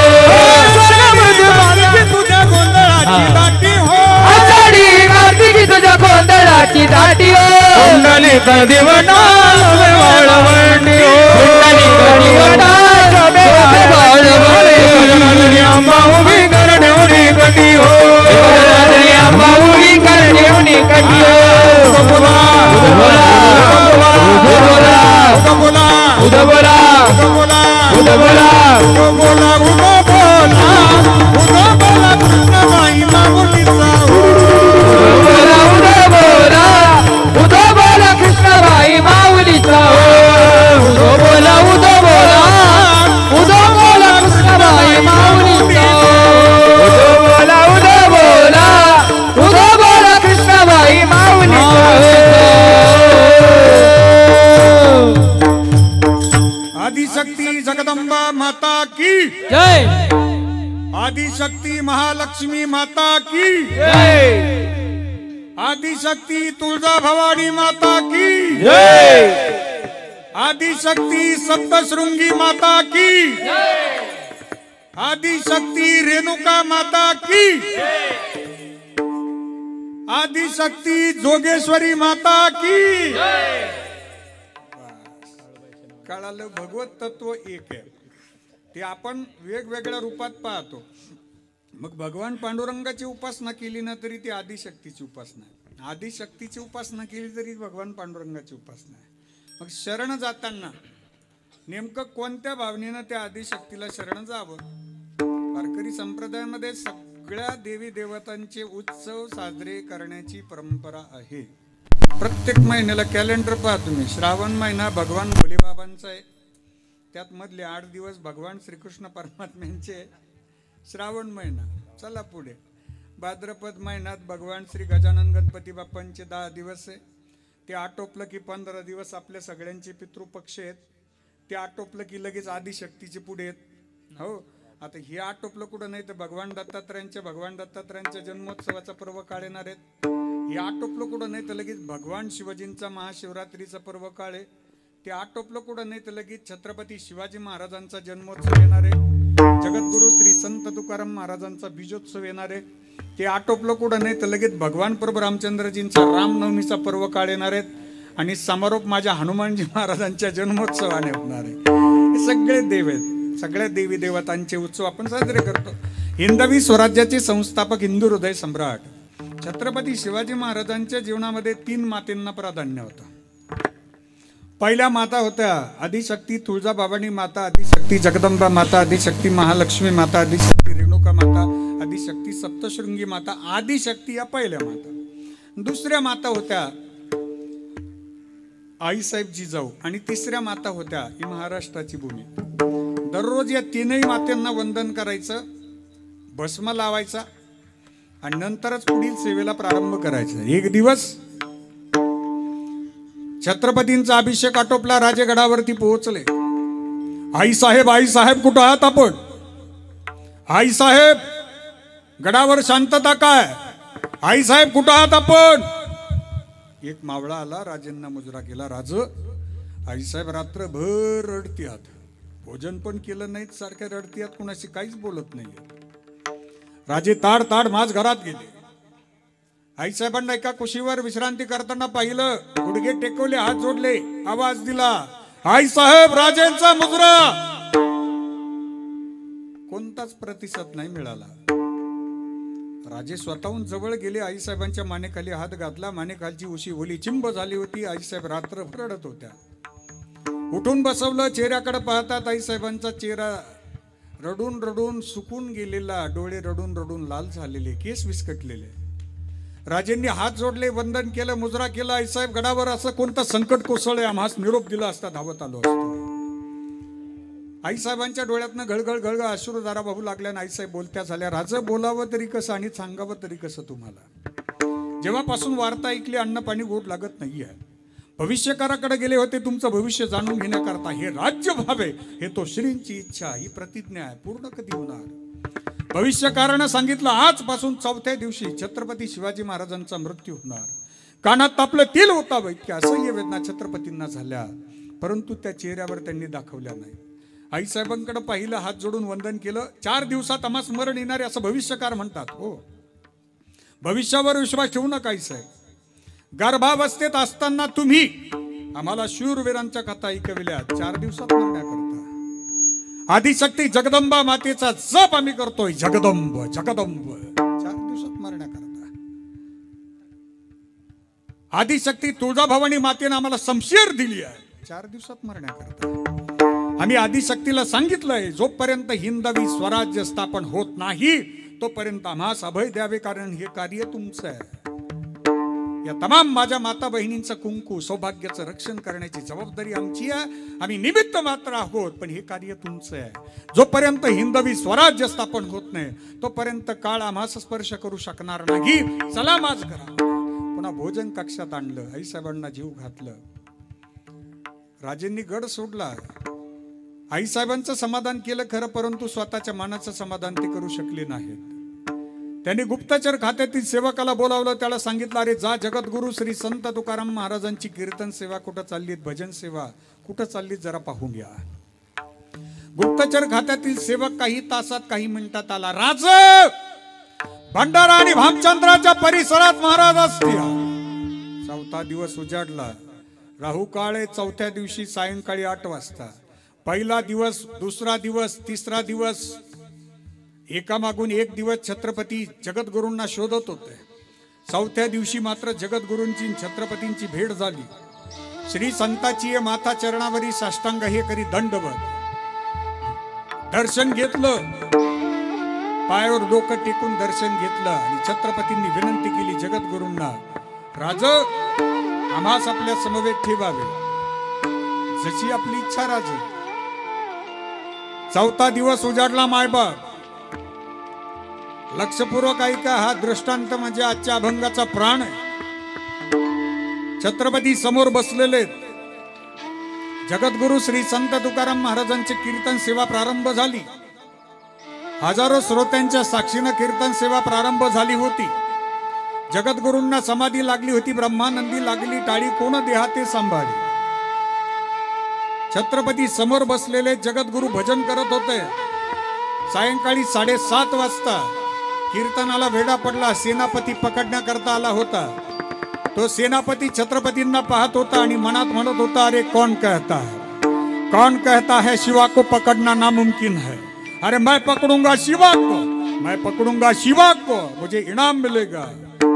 तुझ्या गोंधळाची दाटी हो, आषाढी कार्तिकी तुझ्या गोंधळाची दाटी हो. कुंडलिक दिवना वाळवंडी हो, कुंडलिक दिवना वाळवंडी, अंबा उभी करण्यावरी कटी हो, अंबा उभी करण्यावरी कटी हो. उदो बोला, उदो बोला, उदो बोला, उदो बोला, उदो बोला, उदो बोला, उदो बोला, उदो बोला, उदो बोला, उदो बोला कृष्णाबाई मामुलीचा हो. उदो बोला, उदो बोला कृष्णाबाई माऊलीचा हो. उदो बोला, उदो बोला, उदो बोला कृष्णाबाई माऊलीचा हो. उदो बोला, उदो बोला, उदो बोला कृष्णाबाई माऊलीचा हो. आदिशक्ती जगदंबा माता की जय, आदिशक्ती महालक्ष्मी माता की जय, आदिशक्ती तुळजा भवानी माता की जय, आदिशक्ती सप्तशृंगी माता की आदिशक्ती रेणुका माता की आदिशक्ती जोगेश्वरी माता की. कळालं, भगवत तत्व एक आहे, ते आपण वेगवेगळ्या रूपात पाहतो. मग भगवान पांडुरंगाची उपासना केली ना तरी ती आदिशक्तीची उपासना आहे, आदिशक्तीची उपासना केली तरी भगवान पांडुरंगाची उपासना आहे. मग शरण जाताना नेमकं कोणत्या भावनेनं त्या आदिशक्तीला शरण जावं? वारकरी संप्रदायामध्ये सगळ्या देवी देवतांचे उत्सव साजरे करण्याची परंपरा आहे. प्रत्येक महिन्याला कॅलेंडर पहा तुम्ही. श्रावण महिना भगवान भोलेबाबांचा आहे, त्यात मधले 8 दिवस भगवान श्रीकृष्ण परमात्म्यांचे. श्रावण महिना चला पुढे. भाद्रपद महिन्यात भगवान श्री गजानन गणपती बाप्पांचे 10 दिवस आहे. ते आटोपलं की 15 दिवस आपल्या सगळ्यांचे पितृपक्ष आहेत. ते आटोपलं की लगेच आदिशक्तीचे पुढे आहेत. हो, आता हे आटोपलं कुठं नाही तर भगवान दत्तात्रयांच्या जन्मोत्सवाचा पर्व काळ येणार आहेत. हे आटोपलं कुठं नाही तर लगेच भगवान शिवाजींचा महाशिवरात्रीचा पर्व काळ आहे. ते आटोपलं कुठं नाही तर लगेच छत्रपती शिवाजी महाराजांचा जन्मोत्सव येणार आहे. जगद्गुरु श्री संत तुकाराम महाराजांचा बीजोत्सव येणार आहे. ते आटोपलं कुठं नाही तर लगेच भगवान प्रभू रामचंद्रजींचा रामनवमीचा पर्व काळ येणार आहेत. आणि समारोप माझ्या हनुमानजी महाराजांच्या जन्मोत्सवाने होणार आहे. हे सगळे देव आहेत, सगळ्या देवी देवतांचे उत्सव आपण साजरे करतो. हिंदवी स्वराज्याचे संस्थापक, हिंदू हृदय सम्राट छत्रपती शिवाजी महाराजांच्या जीवनामध्ये 3 मातेंना प्राधान्य होतं. पहिल्या माता होत्या आदिशक्ती तुळजाभवानी माता, आदिशक्ती जगदंबा माता, आदिशक्ती महालक्ष्मी माता, आदिशक्ती रेणुका माता, आदिशक्ती सप्तशृंगी माता. आदिशक्ती या पहिल्या माता. दुसऱ्या माता होत्या आईसाहेब जिजाऊ आणि तिसऱ्या माता होत्या ही महाराष्ट्राची भूमी. दररोज या 3ही मातेंना वंदन करायचं, भस्म लावायचा आणि नंतरच पुढील सेवेला प्रारंभ करायचा. एक दिवस छत्रपतींचा अभिषेक आटोपला, राजगडावरती पोहोचले. आईसाहेब कुठं आहात आपण? आईसाहेब, गडावर शांतता काय? आईसाहेब कुठं आहात आपण? एक मावळा आला, राजेंना मुजरा केला. राज, आईसाहेब रात्रभर रडतीयात, भोजन पण केलं नाहीत, सारख्या रडतीयात, कुणाशी काहीच बोलत नाही. राजे ताड माझ घरात गेले. आईसाहेबांना एका कुशीवर विश्रांती करताना पाहिलं. गुडघे टेकवले, हात जोडले, आवाज दिला, आईसाहेब राजेंचा मुजरा. कोणताच प्रतिसाद नाही मिळाला. राजे स्वतःहून जवळ गेले, आईसाहेबांच्या मानेखाली हात घातला. मानेखालची उशी ओली चिंब झाली होती. आईसाहेब रात्रभर रडत होत्या. उठून बसवलं. चेहऱ्याकडे पाहतात आईसाहेबांचा चेहरा रडून रडून सुकून गेलेला, डोळे रडून रडून लाल झालेले, केस विस्कटलेले. राजेंनी हात जोडले, वंदन केलं, मुजरा केला. आईसाहेब गडावर असं कोणतं संकट कोसळले, आम्हास निरोप दिला असता धावत आलो असतो. आईसाहेबांच्या डोळ्यातनं घळघळ अश्रुधारा वाहू लागल्या. आईसाहेब बोलत्या झाल्या. राज, बोलावं तरी कसं आणि सांगावं तरी कसं तुम्हाला? जेव्हापासून वार्ता ऐकली अन्न पाणी गोड लागत नाहीये. भविष्यकाराकडे गेले होते तुमचं भविष्य जाणून घेण्याकरता. हे राज्य व्हावे हे तो श्रींची इच्छा, ही प्रतिज्ञा आहे, पूर्ण कधी होणार? भविष्यकारानं सांगितलं आजपासून 4थ्या दिवशी छत्रपती शिवाजी महाराजांचा मृत्यू होणार. कानात तापलं तेल होतावं इतक्या असह्य वेदना छत्रपतींना झाल्या, परंतु त्या चेहऱ्यावर त्यांनी दाखवल्या नाही. आईसाहेबांकडे पाहिलं, हात जोडून वंदन केलं. 4 दिवसात आम्हास मरण येणारे असं भविष्यकार म्हणतात. हो, भविष्यावर विश्वास ठेवू नका आईसाहेब. गर्भावस्थेत असताना तुम्ही आम्हाला शूरवीरांच्या कथा ऐकविल्या. 4 दिवसात मरण्याकरता आदिशक्ती जगदंबा मातेचा जप आम्ही करतोय. जगदंब 4 दिवसात मरण्याकरता. आदिशक्ती तुळजाभवानी मातेने आम्हाला शमशीर दिली आहे 4 दिवसात मरण्याकरता. आम्ही आदिशक्तीला सांगितलंय जोपर्यंत हिंदवी स्वराज्य स्थापन होत नाही तोपर्यंत आम्हास अभय द्यावे, कारण हे कार्य तुमचं आहे. या तमाम माझ्या माता बहिणींचं कुंकू सौभाग्याचं रक्षण करण्याची जबाबदारी आमची आहे. आम्ही निमित्त मात्र आहोत, पण हे कार्य तुमचं आहे. जोपर्यंत हिंदवी स्वराज्य स्थापन होत नाही तोपर्यंत काळ आम्हास स्पर्श करू शकणार नाही. चला माझ करा. पुन्हा भोजन कक्षात आणलं. आईसाहेबांना जीव घातलं. राजेंनी गड सोडला. आईसाहेबांचं समाधान केलं खरं, परंतु स्वतःच्या मनाचं समाधान ते करू शकले नाहीत. त्यांनी गुप्तचर खात्यातील सेवकाला बोलावलं. त्याला सांगितलं, अरे जा, जगद्गुरु श्री संत तुकाराम महाराजांची कीर्तन सेवा कुठं चाललीत, भजन सेवा कुठं चाललीत, जरा पाहून या. गुप्तचर खात्यातील सेवक काही तासात काही मिनिटात आला. राज, भंडारा आणि भामचंद्राच्या परिसरात महाराज असतील. 4था दिवस उजाडला. राहू काळ आहे. 4थ्या दिवशी सायंकाळी 8 वाजता. पहिला दिवस, दुसरा दिवस, तिसरा दिवस, एकामागून एक दिवस छत्रपती जगद्गुरूंना शोधत होते. 4थ्या दिवशी मात्र जगद्गुरूंची छत्रपतींची भेट झाली. श्री संताची माथा चरणावरी साष्टांग हे करी दंडवत दर्शन घेतलं, पायावर डोकं टेकून दर्शन घेतलं आणि छत्रपतींनी विनंती केली जगद्गुरूंना, राज आम्हास आपल्या समवेत ठेवावे, जशी आपली इच्छा राज. चौथा दिवस उजाडला मायबाप. लक्षपूर्वक ऐका, हा दृष्टांत म्हणजे आजच्या अभंगाचा प्राण आहे. छत्रपती समोर बसलेले, जगद्गुरु श्री संत तुकाराम महाराजांची कीर्तन सेवा प्रारंभ झाली. हजारो श्रोत्यांच्या साक्षीनं कीर्तन सेवा प्रारंभ झाली होती. जगद्गुरूंना समाधी लागली होती, ब्रह्मानंदी लागली टाळी, कोण देहा ते सांभाळी. छत्रपती समोर बसलेले जगद्गुरु भजन करत होते. सायंकाळी 7:30 वाजता कीर्तनाला वेढा पडला. सेनापती पकडण्याकरता आला होता. तो सेनापती छत्रपतींना पाहत होता आणि मनात म्हणत होता, अरे कौन कहता है शिवा को पकड़ना नामुमकिन है. अरे मैं पकड़ूंगा शिवा को, मैं पकड़ूंगा शिवा को, मुझे इनाम मिलेगा,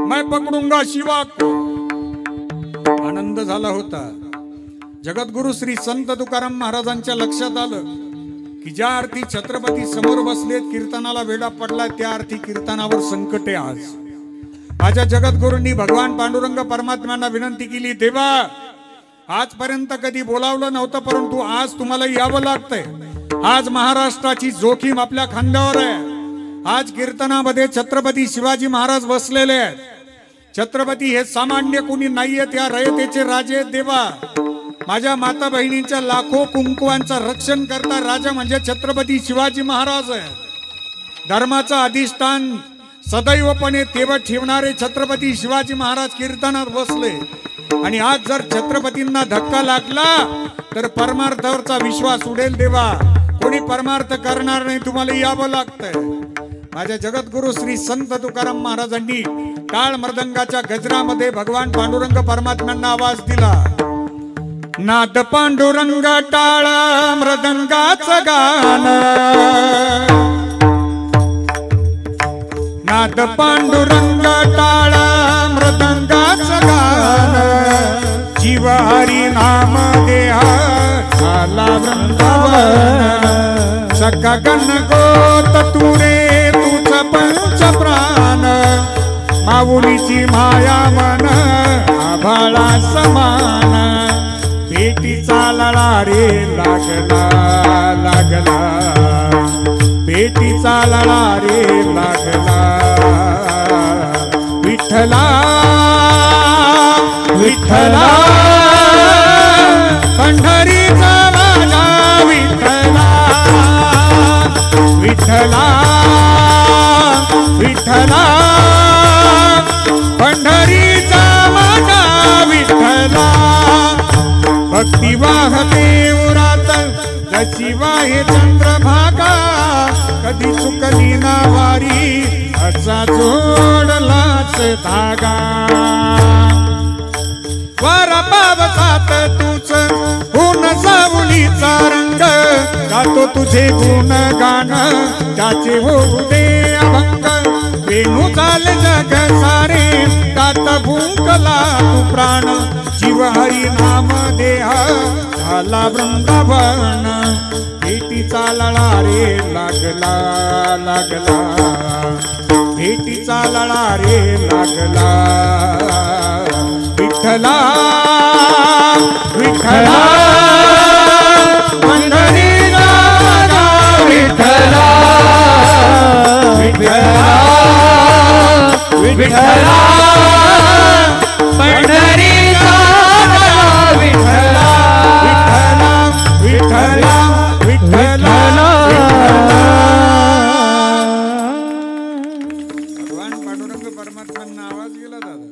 मैं पकड़ूंगा शिवा को. आनंद झाला होता. जगद्गुरु श्री संत तुकाराम महाराजांच्या लक्षात आलं की ज्या अर्थी छत्रपती समोर बसलेत, कीर्तनाला वेढा पडला, त्या अर्थी कीर्तनावर संकट आहे. आज माझ्या जगद्गुरूंनी भगवान पांडुरंग परमात्म्यांना विनंती केली, देवा आजपर्यंत कधी बोलावलं नव्हतं, परंतु आज तुम्हाला यावं लागतंय. आज महाराष्ट्राची जोखीम आपल्या खांद्यावर आहे. आज कीर्तनामध्ये छत्रपती शिवाजी महाराज बसलेले आहेत. छत्रपती हे सामान्य कुणी नाहीयेत, या रयतेचे राजे. देवा माझ्या माता बहिणींच्या लाखो कुंकुवांचा रक्षण करता राजा म्हणजे छत्रपती शिवाजी महाराज आहे. धर्माचा अधिष्ठान सदैवपणे तेवत ठेवणारे छत्रपती शिवाजी महाराज कीर्तनात बसले. आणि आज जर छत्रपतींना धक्का लागला तर परमार्थावरचा विश्वास उडेल. देवा कोणी परमार्थ करणार नाही, तुम्हाला यावं लागतंय. माझ्या जगद्गुरु श्री संत तुकाराम महाराजांनी टाळ मृदंगाच्या गजरामध्ये भगवान पांडुरंग परमात्म्यांना आवाज दिला. नाद पांडुरंग टाळ मृदंगाचं गाणं, नाद पांडुरंग टाळ मृदंगाचं गाणं, जीव हरी नाम देहा झाला वृंदावन. सखा गण गोत तुरे तुझ पंच प्राण, माऊलीची माया मन आभाळा समान. पेटीचा लळा रे लागला लागला, पेटीचा लळा रे लागला. विठ्ठला विठ्ठला पंढरीचा माझा विठ्ठला, विठ्ठला विठ्ठला पंढरीचा माझा विठ्ठला. भक्ती वाहते उरात जशी वाहे चंद्रभागा, कधी चुकली ना वारी असा जोडलाच धागा. वारा पावसात तूच ऊन सावलीचा रंग, गातो तुझे गुण गाण त्याचे होऊ दे अभंग. वेणू झाले जग सारे गात भुंकला तू प्राण, जीव हरी नाम देहा झाला वृंदावन. भेटीचा लळा रे लागला लागला, भेटीचा लळा रे लागला. विठ्ठला विठ्ठला पंढरीला विठ्ठला, विठ्ठला विठ्ठला पंढरीला विठ्ठला, विठ्ठला विठ्ठला विठ्ठला. भगवान पांडुरंग परमात्म्यांना आवाज गेला दादा.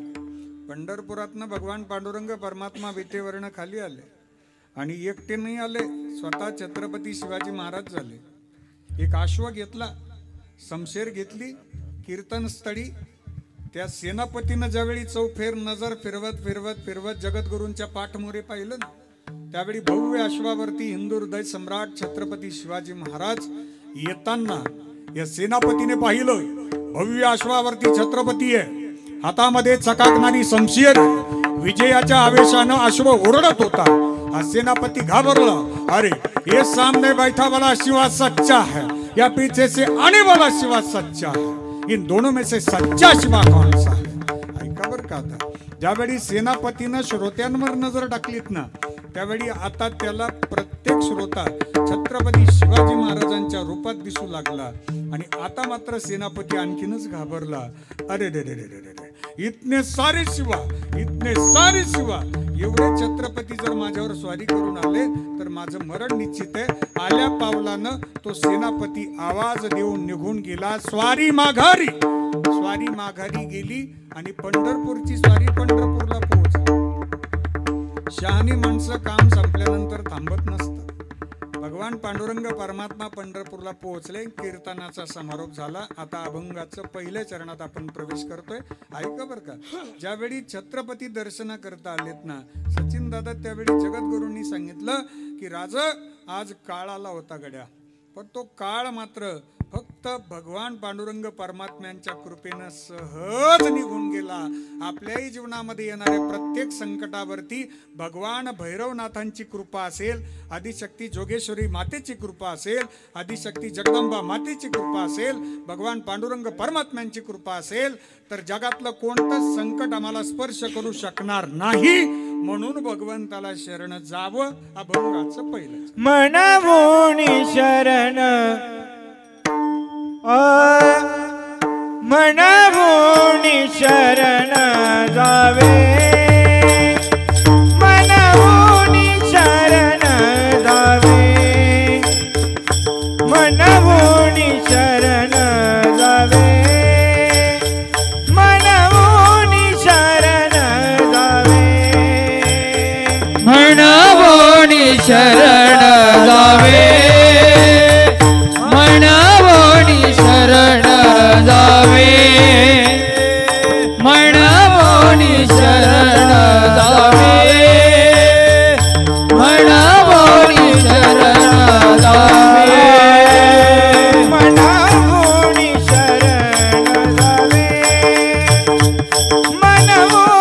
पंढरपुरातनं भगवान पांडुरंग परमात्मा विटेवरनं खाली आले आणि एकटे नाही आले, स्वतः छत्रपती शिवाजी महाराज झाले. एक अश्व घेतला, शमशेर घेतली, कीर्तनस्थळी त्या सेनापतीनं ज्यावेळी चौफेर नजर फिरवत फिरवत फिरवत जगद्गुरूंच्या पाठमोरे पाहिलं ना, त्यावेळी भव्य अश्वावरती हिंदू हृदय सम्राट छत्रपती शिवाजी महाराज येताना या सेनापतीने पाहिलं. भव्य अश्वावरती छत्रपती आहे, हातामध्ये चकाकणारी शमशीर, विजयाच्या आवेशानं अश्व ओरडत होता. हा सेनापती घाबरला. अरे ये सामने बैठा वाला शिवा सच्चा है या पीछे से आने वाला शिवा सच्चा है, इन दोनों में से सच्चा शिवा कौन सा है. ऐका बरं का आता, ज्यावेळी सेनापतीनं श्रोत्यांवर नजर टाकलीत ना, त्यावेळी आता त्याला प्रत्येक श्रोता छत्रपती शिवाजी महाराजांच्या रूपात दिसू लागला. आणि आता मात्र सेनापती आणखीनच घाबरला. अरे रे रे रे रे रे, इतने सारे शिवा, इतने सारे शिवा, एवढे छत्रपती जर माझ्यावर स्वारी करून आले तर माझं मरण निश्चित आहे. आल्या पावलानं तो सेनापती आवाज देऊन निघून गेला. स्वारी माघारी. स्वारी माघारी गेली आणि पंढरपूरची स्वारी पंढरपूरला पोहोचली. शहाणी माणसं काम संपल्यानंतर थांबत नसतात. भगवान पांडुरंग परमात्मा पंढरपूरला पोहोचले. कीर्तनाचा समारोप झाला. आता अभंगाचं पहिल्या चरणात आपण प्रवेश करतोय. ऐका बरं का, ज्यावेळी छत्रपती दर्शना करता आलेत ना सचिन दादा, त्यावेळी जगद्गुरूंनी सांगितलं की राज आज काळ आला होता गड्या, पण तो काळ मात्र फक्त भगवान पांडुरंग परमात्म्यांच्या कृपेनं सहज निघून गेला. आपल्याही जीवनामध्ये येणाऱ्या प्रत्येक संकटावरती भगवान भैरवनाथांची कृपा असेल, आदिशक्ती जोगेश्वरी मातेची कृपा असेल, आदिशक्ती जगदंबा मातेची कृपा असेल, भगवान पांडुरंग परमात्म्यांची कृपा असेल तर जगातलं कोणतंच संकट आम्हाला स्पर्श करू शकणार नाही. म्हणून भगवंताला शरण जावं. अभंगाचं पहिलं मनवोनी शरण मनवोनी शरण जावे, मनवोनी शरण जावे, मनवोनी शरण जावे, मनवोनी शरण जावे, म्हणवोनी शरण जावे, म्हणवोनी शरण जावे, म्हणवोनी शरण जावे, म्हणवोनी शरण जावे, मनवोनी शरण जावे,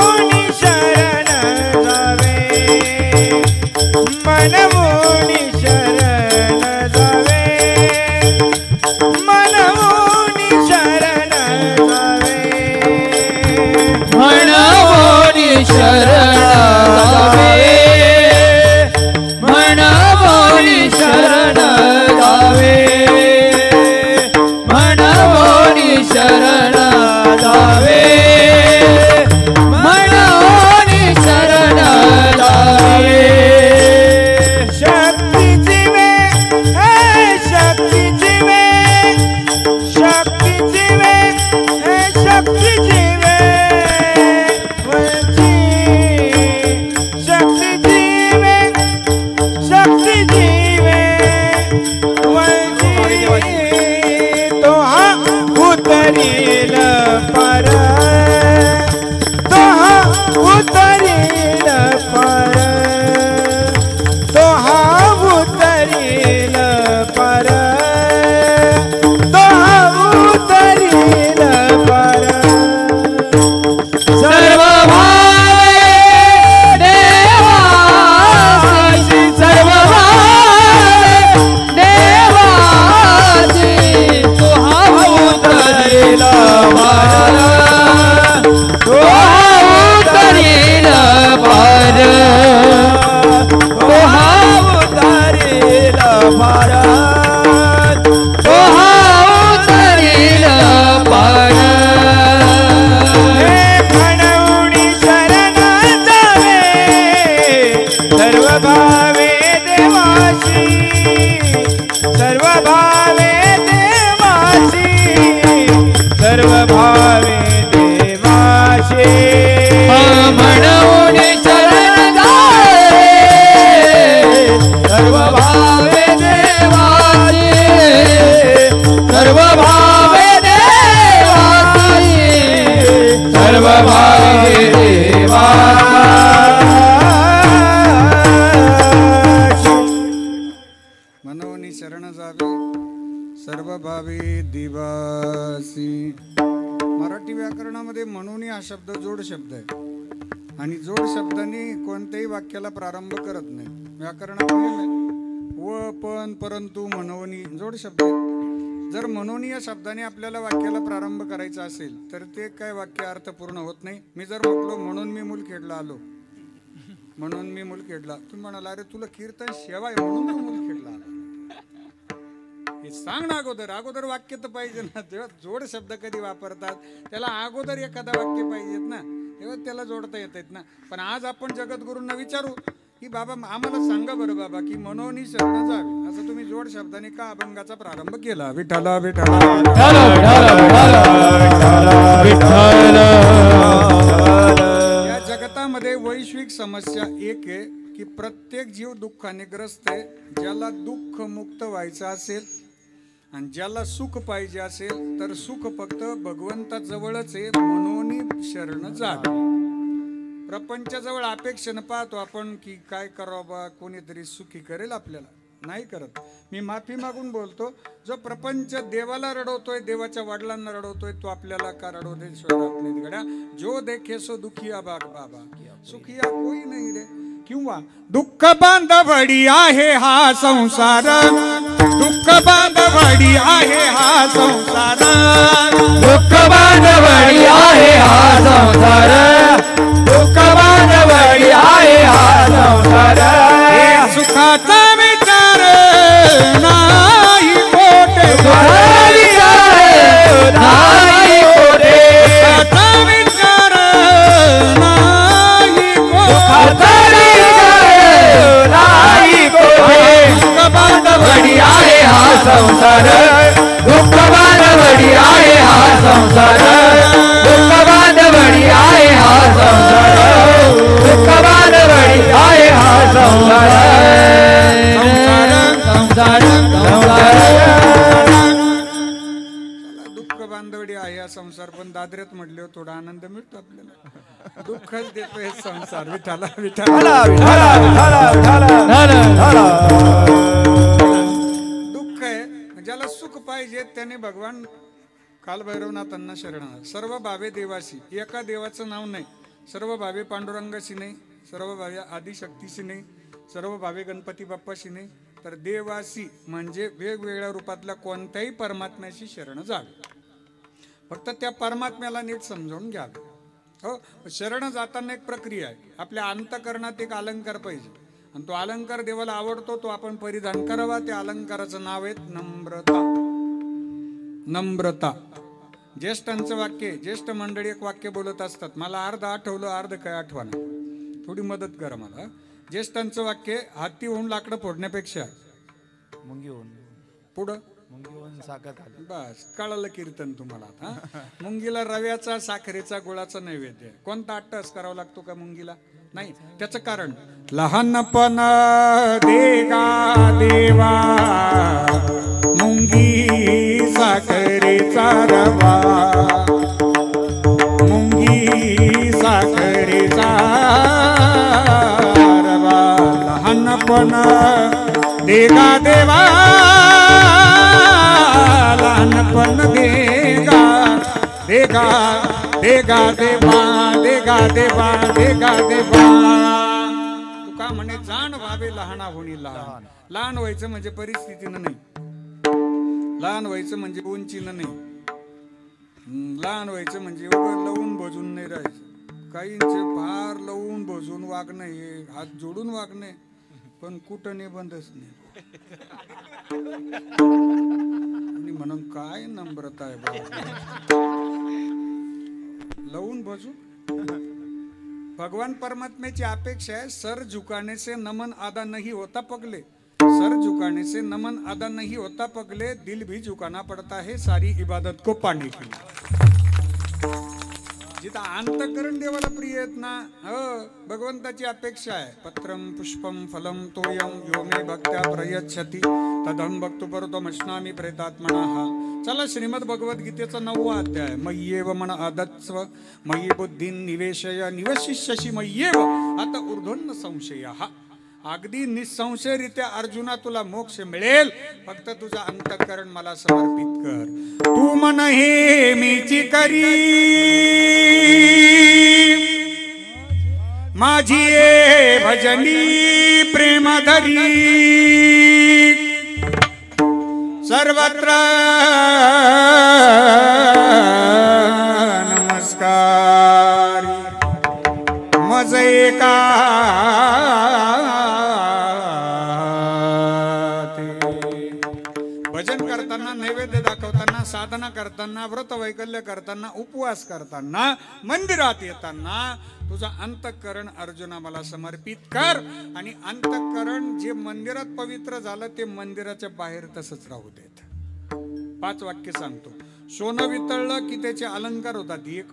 मनवोनी शरण जावे, मनवोनी शरण जावे, मनवोनी शरण जावे, म्हणवोनी शरण जावे, म्हणवोनी शरण जावे, म्हणवोनी शरण जावे, म्हणवोनी शरण जावे. शक्ती जीवे, हे शक्ती जीवे, शक्ती जीवे, हे शक्ती जीवे, वंची शक्ती जीवे, शक्ती जीवे, वंची तो हा उतरील पर, तो हा उतरील पर, तो हा उतरील पर, तो हा उतरील पर. सर्व भावे देवासी, सर्व भावे देवासी, तो हा उतरील पार, तो हा उतरील पार, तो हा उतरील पार, तो हा उतरील पार. हे म्हणवणी शरण जावे, सर्व भावे देवाशी, सर्व भावे देवाशी, सर्व भावे देवाशी. म्हणवणी शरण जावे, सर्व भावे देवासी, सर्व भावे देवासी, सर्व भावे देवाशी. मनवनी शरण जावे, सर्व भावे दिवासी. मराठी व्याकरणामध्ये म्हणून हा शब्द जोड शब्द आहे. आणि जोड शब्दाने कोणत्याही वाक्याला प्रारंभ करत नाही. व्याकरणात नियम आहे. व, पण, परंतु, म्हणून जोड शब्द आहे. जर म्हणून या शब्दाने आपल्याला वाक्याला प्रारंभ करायचा असेल तर ते काय वाक्य अर्थपूर्ण होत नाही. मी जर म्हटलो म्हणून मी मूल खेळला आलो, म्हणून मी मूल खेळला, तुम्ही म्हणाला अरे तुला कीर्तन शेवाय म्हणून तू मूल खेळला आला. हे सांग ना अगोदर वाक्य तर पाहिजे ना. तेव्हा जोड शब्द कधी वापरतात त्याला अगोदर एखादा वाक्य पाहिजेत ना, तेव्हा त्याला जोडता येतात ना. पण आज आपण जगद्गुरूंना विचारू की बाबा आम्हाला सांगा बरं बाबा की मनोनी शरण जावे, असं तुम्ही जोड शब्दाने का अभंगाचा प्रारंभ केला. विठ्ठला विठ्ठला या जगतामध्ये वैश्विक समस्या एक आहे की प्रत्येक जीव दुःखाने ग्रस्त आहे. ज्याला दुःख मुक्त व्हायचं असेल आणि ज्याला सुख पाहिजे असेल तर सुख फक्त भगवंताजवळच आहे. म्हणून शरण जावे. प्रपंचाजवळ अपेक्षेनं पाहतो आपण की काय करावं बा, कोणीतरी सुखी करेल आपल्याला, नाही करत. मी माफी मागून बोलतो, जो प्रपंच देवाला रडवतोय, देवाच्या वडिलांना रडवतोय, तो आपल्याला का रडवू दे गड्या. जो देखे सो दुखिया बाग बाबा, सुखिया कोई नाही रे. किंवा दुःख बांधवडी आहे हा संसार, दुःख बांधवडी आहे हा संसार, दुःख बांधवडी आहे हा संसार, दुःख बांधवडी आहे हा संसार. सुखाचा विचार नाही कोटे, नाही कोटे, सुखाचा विचार नाही कोटे, नाही कोटे. दुःख बांधवडी आहे हा संसार, दुःख बांधवडी आहे हा संसार, दुःख बांधवडी आहे हा संसार, दुःख बांधवडी आहे हा संसार. दुःख बांधवडी आहे हा संसार, पण दादऱ्यात म्हटले थोडा आनंद मिळतो आपल्याला. दुःखच देतोय संसार. विठाला विठाला दुःख आहे. ज्याला सुख पाहिजे त्याने भगवान कालभैरवनाथांना शरण. सर्व भावे देवाशी, एका देवाचं नाव नाही. सर्व भावे पांडुरंगाशी नाही, सर्व भावे आदिशक्तीशी नाही, सर्व भावे गणपती बाप्पाशी नाही, तर देवाशी म्हणजे वेगवेगळ्या रूपातल्या कोणत्याही परमात्म्याशी शरण जावे. फक्त त्या परमात्म्याला नीट समजावून घ्यावे. हो, शरण जाताना एक प्रक्रिया आहे. आपल्या अंतकरणात एक अलंकार पाहिजे आणि तो अलंकार देवाला आवडतो, तो आपण परिधान करावा. त्या अलंकाराचं नाव आहे नम्रता. नम्रता. ज्येष्ठांचं वाक्य, ज्येष्ठ मंडळी एक वाक्य बोलत असतात, मला अर्ध आठवलं, अर्ध काय आठवणं, थोडी मदत करा मला. ज्येष्ठांचं वाक्य, हाती होऊन लाकडं फोडण्यापेक्षा मुंगी होऊन पुढं मुंगी होऊन साखर आली. बस कळलं कीर्तन तुम्हाला आता. मुंगीला रव्याचा, साखरेचा, गुळाचा नैवेद्य. कोणता अट्टस करावा लागतो का मुंगीला? नाही. त्याचं कारण लहानपण देगा देवा मुंगी साखरेचा रवा, मुंगी साखरेचा रवा. लहानपण देगा देवा, लहानपण देगा देगा देगा देवा, देगा देवा, देगा देवा. तुका म्हणे जाण व्हावे लहाना होणी लहान. लहान व्हायचं म्हणजे परिस्थितीनं नाही, लहान व्हायचं म्हणजे उंचीनं नाही, लहान व्हायचं म्हणजे एवढं लवून भजून नाही राहायचं. काहींचे फार लवून भजून वागणं, हे हात जोडून वागणे, पण कुठं निबंधच नाही. आणि म्हणून काय नम्रता आहे बाबा, लवून भजू. भगवान परमात्म्याची अपेक्षा है सर झुकाने से नमन आदा नहीं होता पगले, सर झुकाने से नमन आदा नहीं होता पगले, दिल भी झुकाना पड़ता है सारी इबादत को पाने के लिए. जिथं अंतकरण देवाला प्रिय आहेत ना, हो भगवंताची अपेक्षा आहे. पत्रम पुष्पम फलम तोयम यो मे भक्त्या प्रयच्छति तदहं भक्तो परतोमश्नामि प्रेतात्मनः. चला श्रीमद भगवद्गीतेचा 9वा अध्याय. मय्येव मन आदत्स्व मय्यी बुद्धी निवेशय निवशिष्यसि मय्येव आता ऊर्ध्वन्न संशयः. अगदी निसंशयरित्या अर्जुना तुला मोक्ष मिळेल, फक्त तुझं अंतःकरण मला समर्पित कर. तू मन हे मीची करी माझी ये भजनी प्रेम धरी सर्वत्र नमस्कार मज एका भजन करताना नैवेद्य दाखवताना साधना करताना व्रत वैकल्य करताना उपवास करताना मंदिरात येताना तुझा अंतःकरण अर्जुना मला समर्पित कर आणि अंतःकरण जे मंदिरात पवित्र झालं ते मंदिराच्या बाहेर तसंच राहू देत. 5 वाक्य सांगतो. सोनं वितळलं की त्याचे अलंकार होतात 1,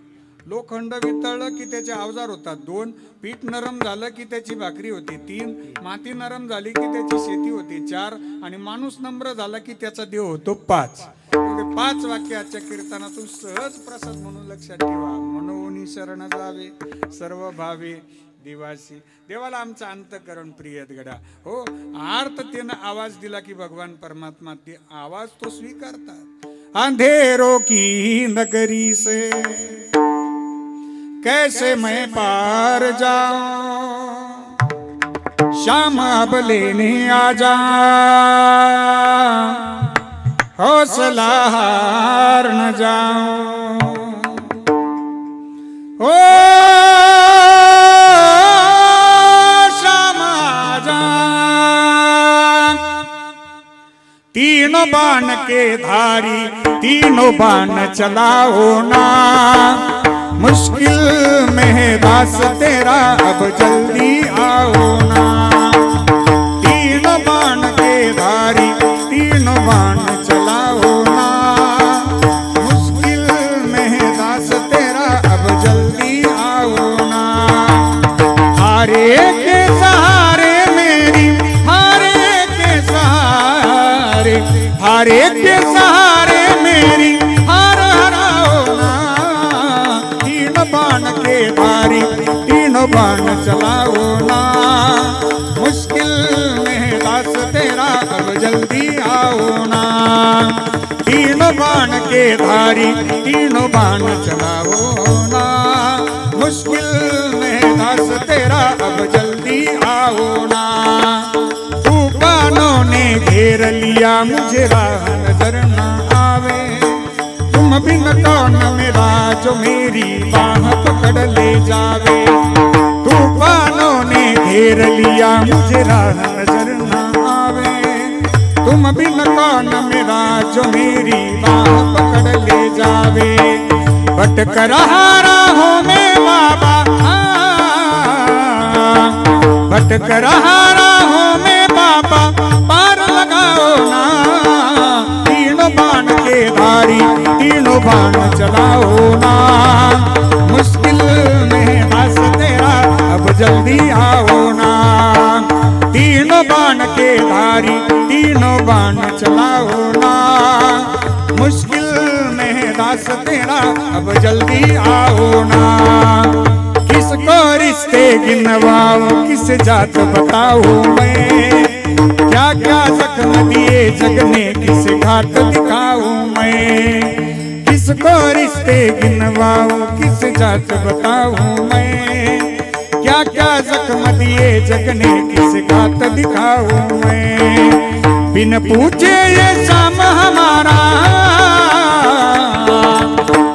लोखंड वितळलं की त्याचे अवजार होतात 2, पीठ नरम झालं की त्याची भाकरी होती 3, माती नरम झाली की त्याची शेती होती 4 आणि माणूस नम्र झाला की त्याचा देव होतो 5. 5 वाक्य आजच्या कीर्तनातून सहज प्रसाद म्हणून लक्षात ठेवा. मनोनी शरण जावे सर्व भावे दिवासी. देवाला आमचं अंतःकरण प्रियत गडा हो. आर्ततेनं आवाज दिला की भगवान परमात्मा ते आवाज तो स्वीकारतात. अंधेरों की नगरी से कैसे मैं पार जाऊं शाम अब लेने आ जा हौसला हार न जाऊं ओ शाम आ जा. तीनों बाण के धारी तीनों बाण चलाओ ना मुश्किल में दास तेरा अब जल्दी आओ ना. तीनों बाण के धारी तीनों बाण चलाओ ना मुश्किल में दास तेरा अब जल्दी आओ ना. हारे के सहारे मेरी हारे के सहारे हारे के सहारे मेरी हार हराओ ना. बाण के धारी तीनों बाण चलाओ ना मुश्किल में दास तेरा अब जल्दी आओ ना. तीनों बाण के धारी तीनों बाण चलाओ ना मुश्किल में दास तेरा अब जल्दी आओ ना. तूफानों ने घेर लिया मुझे राह नजर न आवे तुम बिन कौन मेरा जो मेरी बाह पकड़ ले जावे. तूफानों ने घेर लिया मुझे राह नजर न आवे तुम बिन कौन मेरा जो मेरी बाह पकड़ ले जावे. भटक रहा राहों में बाबा भटक रहा राहों में बाबा पार लगाओ ना. तीनों बाण के धारी तीनों बाण चलाओ ना मुश्किल में दास तेरा अब जल्दी आओ ना. तीनों बाण के धारी तीनों बाण चलाओ ना मुश्किल में दास तेरा अब जल्दी आओ ना. किसको रिश्ते गिनवाऊं किस जात बताऊं मैं क्या क्या जख्म दिए जग ने किस घाट दिखाऊं मैं. किसको रिश्ते गिनवाऊं किस जात बताऊं मैं क्या क्या जख्म दिए जग ने किस घाट दिखाऊं मैं. बिन पूछे ये शाम हमारा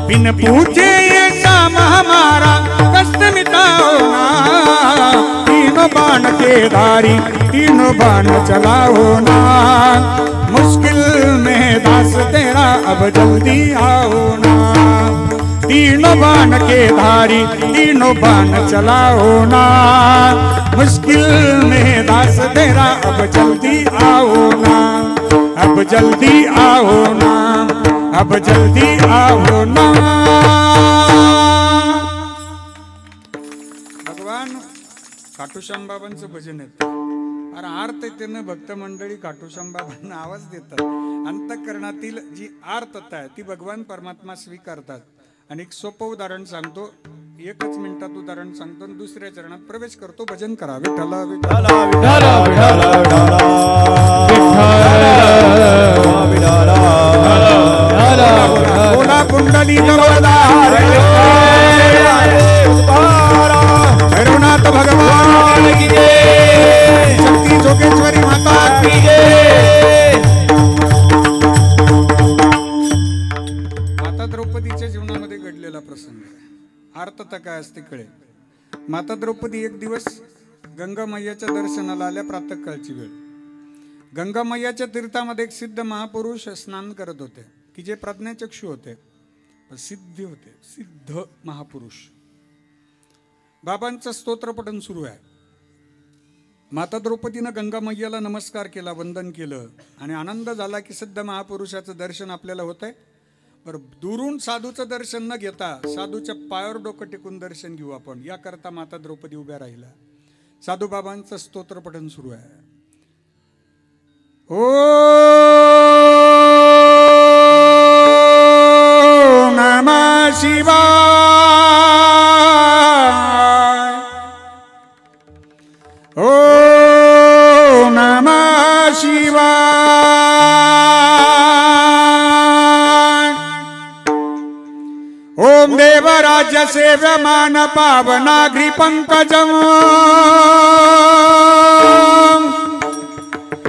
बिन पूछे ये शाम हमारा कष्ट मिटाओ ना. तीनों बाण के धारी तीनों बाण चलाओ ना मुश्किल में दास तेरा अब जल्दी आओ ना. तीनों बाण के धारी तीनों बाण चलाओ ना मुश्किल में दास तेरा अब जल्दी आओ ना. अब जल्दी आओ ना अब जल्दी आओ ना. भगवान खाटूश्याम बाबांचं भजन येतं अरे आर्ततेनं भक्त मंडळी खाटूश्याम बाबांना आवाज देतात. अंतःकरणातील जी आर्तता आहे ती भगवान परमात्मा स्वीकारतात. आणि एक सोपं उदाहरण सांगतो 1च मिनिटात उदाहरण सांगतो आणि दुसऱ्या चरणात प्रवेश करतो. भजन करा विठ्ठला विठ्ठला विठ्ठला विठ्ठला बोला पुंडलिक वरदा हरनाथ माता द्रौपदी एक दिवस गंगा मैयाच्या दर्शनाला आल्या. प्रातःकाळची वेळ. गंगा मैयाच्या तीर्थामध्ये एक सिद्ध महापुरुष स्नान करत होते की जे प्रज्ञाचक्षु होते, सिद्ध होते, सिद्ध महापुरुष. बाबांचं स्तोत्रपठण सुरू आहे. माता द्रौपदीनं गंगा मैयाला नमस्कार केला, वंदन केलं आणि आनंद झाला की सिद्ध महापुरुषाचं दर्शन आपल्याला होत आहे. बरं, दुरून साधूचं दर्शन न घेता साधूच्या पायावर डोकं टेकून दर्शन घेऊ आपण, याकरता माता द्रौपदी उभ्या राहिला. साधू बाबांचं स्तोत्रपठण सुरू आहे. ओ नमः शिवाय, ओ नमः शिवाय. ओम देवराज्य सेव्यमान पावनाग्रि पंकजम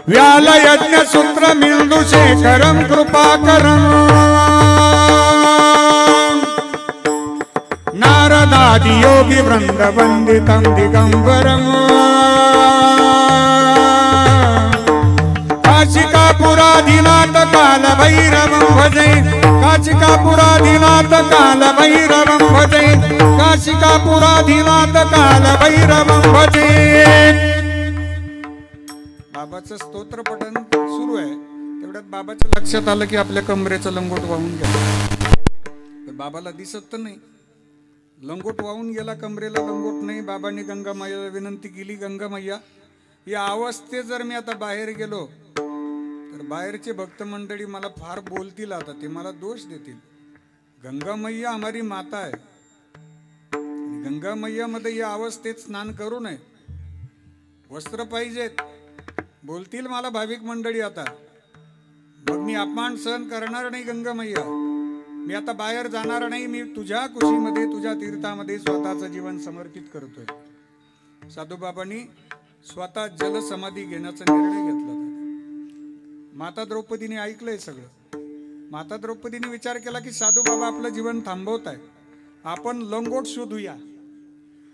व्याल यज्ञ सूत्र मिंदु शेखरम कृपाकरम नारदादि योगी वृंद वंदितम दिगंबरम काशिकापुराधीनाथ काल भैरवं भजे, काशिकापुराधीनाथ काल भैरवं भजे, काशिकापुराधीनाथ काल भैरवं भजे. बाबाचं स्तोत्रपठण सुरू आहे. तेवढ्यात बाबाच्या लक्षात आलं की आपल्या कमरेचं लंगोट वाहून गेलं. बाबाला दिसत तर नाही, लंगोट वाहून गेला, कमरेला लंगोट नाही. बाबांनी गंगा मैयाला विनंती केली, गंगा मैया, या अवस्थेत जर मी आता बाहेर गेलो तर बाहेरचे भक्त मंडळी मला फार बोलतील, आता ते मला दोष देतील. गंगा मैया हमारी माता आहे. गंगा मैया मध्ये या अवस्थेत स्नान करू नये, वस्त्र पाहिजेत. बोलतील मला भाविक मंडळी आता, मग मी अपमान सहन करणार नाही. गंगा मैया, मी आता बाहेर जाणार नाही. मी तुझ्या कुशीमध्ये, तुझ्या तीर्थामध्ये स्वतःचं जीवन समर्पित करतोय. साधूबाबांनी स्वतः जलसमाधी घेण्याचा निर्णय घेतला. माता द्रौपदीने ऐकलंय सगळं. माता द्रौपदीने विचार केला की साधूबाबा आपलं जीवन थांबवत आहे, आपण लंगोट शोधूया.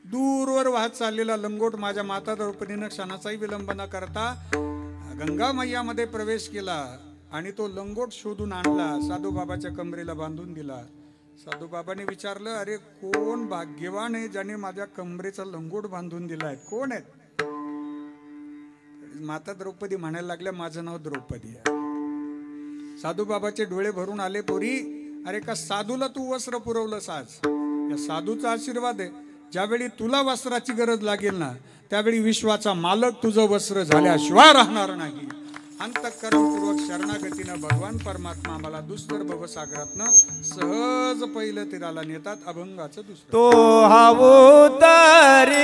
दूरवर वाहत चाललेला लंगोट माझ्या माता द्रौपदीनं क्षणाचाही विलंब न करता गंगा मैयामध्ये प्रवेश केला आणि तो लंगोट शोधून आणला, साधूबाबाच्या कमरेला बांधून दिला. साधूबाबाने विचारलं, अरे कोण भाग्यवान आहे ज्याने माझ्या कमरेचा लंगोट बांधून दिलाय, कोण आहे? माता द्रौपदी म्हणायला लागल्या, माझं नाव द्रौपदी आहे. साधूबाबाचे डोळे भरून आले, पोरी, अरे का साधूला तू वस्त्र पुरवलंस आज, या साधूचा आशीर्वाद आहे. ज्यावेळी तुला वस्त्राची गरज लागेल ना, त्यावेळी विश्वाचा मालक तुझं वस्त्र झाल्याशिवाय राहणार नाही. अंतःकरणपूर्वक शरणागतीनं भगवान परमात्मा आम्हाला दुस्तर भवसागरातनं सहज पहिलं तीराला नेतात. अभंगाचं दुसरं तो हा उतारी